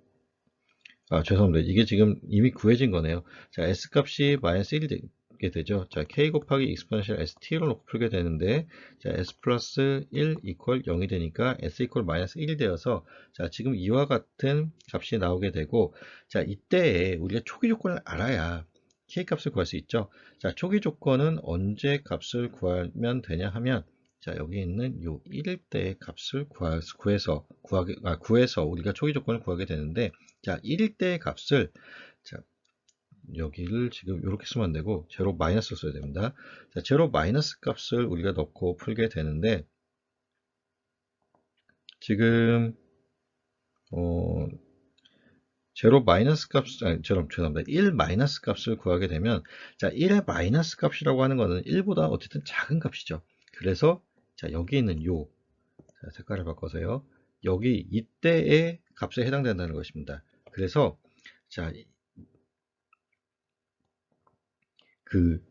이게 지금 이미 구해진 거네요. 자, s 값이 마이너스 1이 되게 되죠. 자, k 곱하기 exponential st로 놓고 풀게 되는데, 자, s 플러스 1 equal 0이 되니까 s equal 마이너스 1이 되어서, 자, 지금 이와 같은 값이 나오게 되고, 자, 이때에 우리가 초기 조건을 알아야 k 값을 구할 수 있죠. 자, 초기 조건은 언제 값을 구하면 되냐 하면, 자, 여기 있는 요 1일 때의 값을 구해서 우리가 초기 조건을 구하게 되는데, 자, 1일 때의 값을, 자, 여기를 지금 이렇게 쓰면 안 되고, 제로 마이너스 써야 됩니다. 자, 제로 마이너스 값을 우리가 넣고 풀게 되는데, 지금, 제로 마이너스 죄송합니다. 1 마이너스 값을 구하게 되면, 자, 1의 마이너스 값이라고 하는 거는 1보다 어쨌든 작은 값이죠. 그래서, 자, 여기 있는 자, 색깔을 바꿔서요. 여기 이때의 값에 해당된다는 것입니다. 그래서 자, 그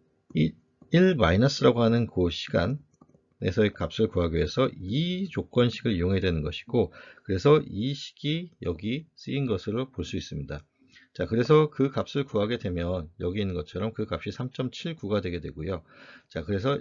1-라고 하는 그 시간에서의 값을 구하기 위해서 이 조건식을 이용해야 되는 것이고, 그래서 이 식이 여기 쓰인 것으로 볼 수 있습니다. 자, 그래서 그 값을 구하게 되면 여기 있는 것처럼 그 값이 3.79가 되게 되고요. 자, 그래서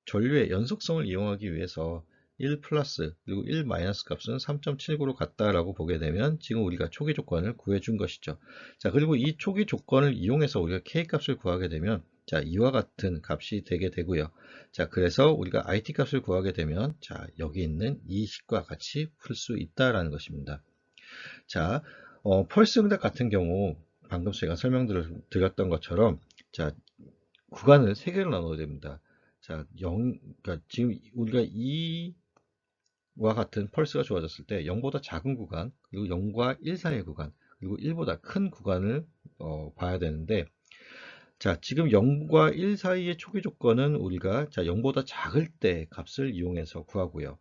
전류의 연속성을 이용하기 위해서 1 플러스 그리고 1 마이너스 값은 3.79로 같다라고 보게 되면 지금 우리가 초기 조건을 구해 준 것이죠. 자, 그리고 이 초기 조건을 이용해서 우리가 K 값을 구하게 되면 자, 이와 같은 값이 되게 되고요. 자, 그래서 우리가 IT 값을 구하게 되면 자, 여기 있는 이 식과 같이 풀 수 있다라는 것입니다. 자, 펄스 응답 같은 경우 방금 제가 설명드렸던 것처럼 자, 구간을 3개로 나눠야 됩니다. 자, 그러니까 지금 우리가 이와 같은 펄스가 주어졌을 때 0보다 작은 구간, 그리고 0과 1 사이의 구간, 그리고 1보다 큰 구간을 봐야 되는데, 자, 지금 0과 1 사이의 초기 조건은 우리가 자, 0보다 작을 때 값을 이용해서 구하고요.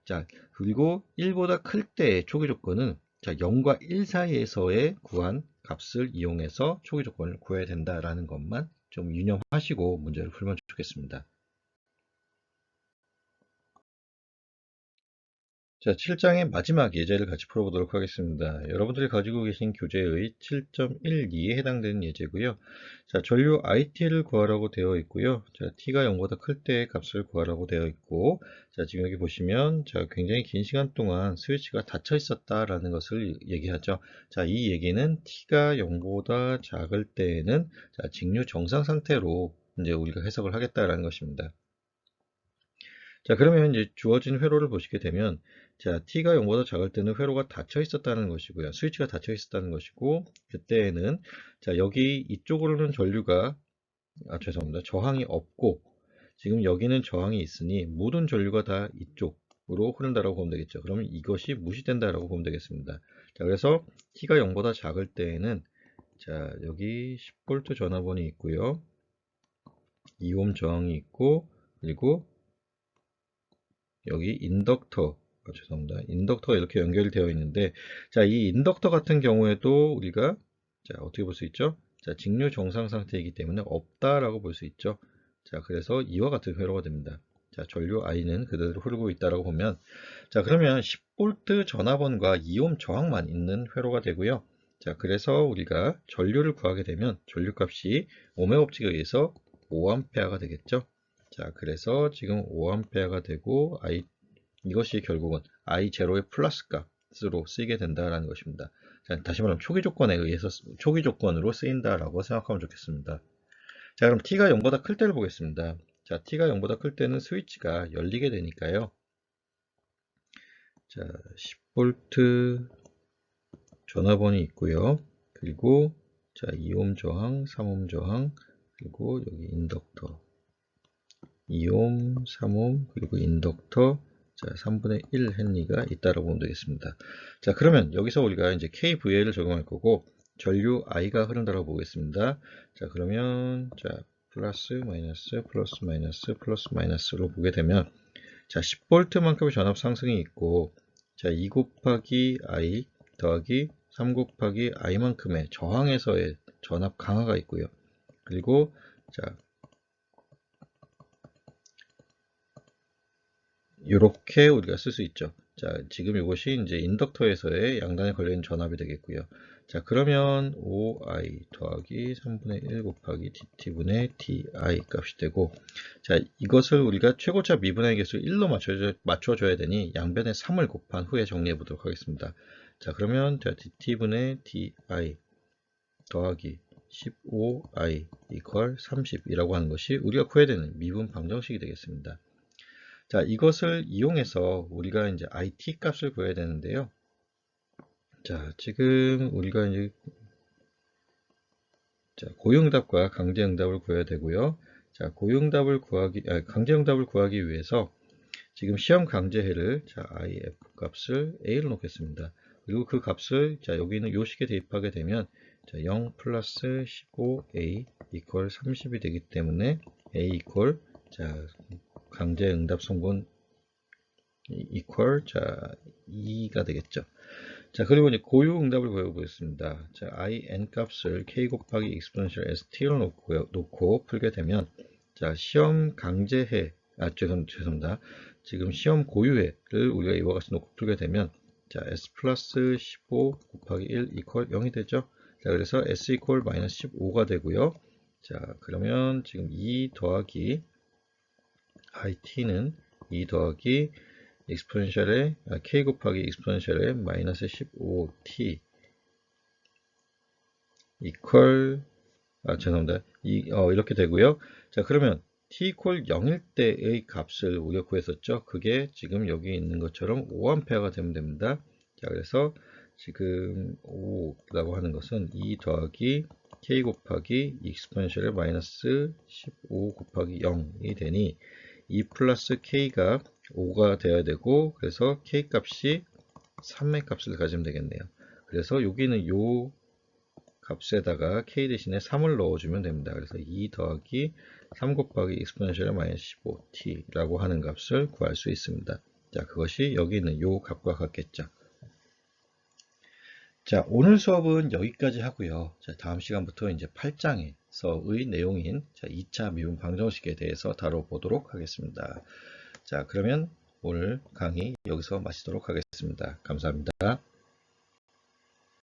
자, 그리고 1보다 클 때의 초기 조건은 자, 0과 1 사이에서의 구한 값을 이용해서 초기 조건을 구해야 된다라는 것만 좀 유념하시고 문제를 풀면 좋겠습니다. 자, 7장의 마지막 예제를 같이 풀어보도록 하겠습니다. 여러분들이 가지고 계신 교재의 7.12에 해당되는 예제고요. 자, 전류 IT를 구하라고 되어 있고요. 자, T가 0보다 클 때의 값을 구하라고 되어 있고, 자, 지금 여기 보시면, 자, 굉장히 긴 시간 동안 스위치가 닫혀 있었다라는 것을 얘기하죠. 자, 이 얘기는 T가 0보다 작을 때에는, 자, 직류 정상 상태로 이제 우리가 해석을 하겠다라는 것입니다. 자, 그러면 이제 주어진 회로를 보시게 되면, 자, t가 0보다 작을 때는 회로가 닫혀 있었다는 것이고요. 스위치가 닫혀 있었다는 것이고, 그때에는, 자, 여기 이쪽으로는 죄송합니다. 저항이 없고, 지금 여기는 저항이 있으니, 모든 전류가 다 이쪽으로 흐른다라고 보면 되겠죠. 그러면 이것이 무시된다라고 보면 되겠습니다. 자, 그래서 t가 0보다 작을 때에는, 자, 여기 10V 전압원이 있고요. 2옴 저항이 있고, 그리고 여기 죄송합니다. 인덕터가 이렇게 연결이 되어 있는데, 자, 이 인덕터 같은 경우에도 우리가, 자, 어떻게 볼 수 있죠? 자, 직류 정상 상태이기 때문에 없다라고 볼 수 있죠. 자, 그래서 이와 같은 회로가 됩니다. 자, 전류 I는 그대로 흐르고 있다라고 보면, 자, 그러면 10V 전압원과 2옴 저항만 있는 회로가 되고요. 자, 그래서 우리가 전류를 구하게 되면 전류 값이 오메 법칙에 의해서 5A가 되겠죠. 자, 그래서 지금 5A가 되고 이것이 결국은 I0의 플러스 값으로 쓰이게 된다라는 것입니다. 자, 다시 말하면 초기 조건으로 쓰인다라고 생각하면 좋겠습니다. 자, 그럼 t가 0보다 클 때를 보겠습니다. 자, t가 0보다 클 때는 스위치가 열리게 되니까요. 자, 10V 전압원이 있고요. 그리고 자, 2옴 저항, 3옴 저항, 그리고 여기 인덕터 2옴, 3옴, 그리고 인덕터, 자, 3분의 1 헨리가 있다라고 보면 되겠습니다. 자, 그러면 여기서 우리가 이제 KVA를 적용할 거고, 전류 I가 흐른다고 보겠습니다. 자, 그러면, 자, 플러스, 마이너스, 플러스, 마이너스, 플러스, 마이너스로 보게 되면, 자, 10V만큼의 전압 상승이 있고, 자, 2 곱하기 I 더하기 3 곱하기 I만큼의 저항에서의 전압 강화가 있고요. 그리고, 자, 이렇게 우리가 쓸 수 있죠. 자, 지금 이것이 이제 인덕터에서의 양단에 걸려있는 전압이 되겠고요. 자, 그러면 5i 더하기 3분의 1 곱하기 dt분의 di 값이 되고, 자, 이것을 우리가 최고차 미분의 개수 1로 맞춰줘야 되니 양변에 3을 곱한 후에 정리해 보도록 하겠습니다. 자, 그러면 자, dt분의 di 더하기 15i 이퀄 30이라고 하는 것이 우리가 구해야 되는 미분 방정식이 되겠습니다. 자, 이것을 이용해서 우리가 이제 IT 값을 구해야 되는데요. 자, 지금 우리가 이제 고용답과 강제응답을 구해야 되고요. 자, 강제응답을 구하기 위해서 지금 시험 강제해를 자, IF 값을 A로 놓겠습니다. 그리고 그 값을 자, 여기 있는 요식에 대입하게 되면 자, 0 플러스 15A 이퀄 30이 되기 때문에 A 이퀄 자, 강제응답 성분 equal 자 2가 되겠죠. 자, 그리고 이제 고유 응답을 배워보겠습니다. 자, in 값을 k 곱하기 exponential st를 놓고 풀게 되면, 자, 시험 강제해, 죄송합니다. 지금 시험 고유해를 우리가 이와 같이 놓고 풀게 되면, 자, s 플러스 15 곱하기 1 이퀄 0이 되죠. 자, 그래서 s 이퀄 마이너스 15가 되고요. 자, 그러면 지금 2 더하기 it는 2 더하기 익스포넨셜의 k 곱하기 익스포넨셜의 마이너스 15t 이퀄 죄송합니다. 이렇게 되고요. 자, 그러면 t 이퀄 0일 때의 값을 우리가 구했었죠. 그게 지금 여기 있는 것처럼 5A가 되면 됩니다. 자, 그래서 지금 5라고 하는 것은 2 더하기 k 곱하기 익스포넨셜의 마이너스 15 곱하기 0이 되니 2 플러스 k가 5가 되어야 되고, 그래서 k 값이 3의 값을 가지면 되겠네요. 그래서 여기는 요 값에다가 k 대신에 3을 넣어주면 됩니다. 그래서 2 더하기 3 곱하기 익스포넨셜의 마이너스 15t라고 하는 값을 구할 수 있습니다. 자, 그것이 여기 있는 요 값과 같겠죠. 자, 오늘 수업은 여기까지 하고요. 자, 다음 시간부터 이제 8장에서의 내용인 2차 미분 방정식에 대해서 다뤄보도록 하겠습니다. 자, 그러면 오늘 강의 여기서 마치도록 하겠습니다. 감사합니다.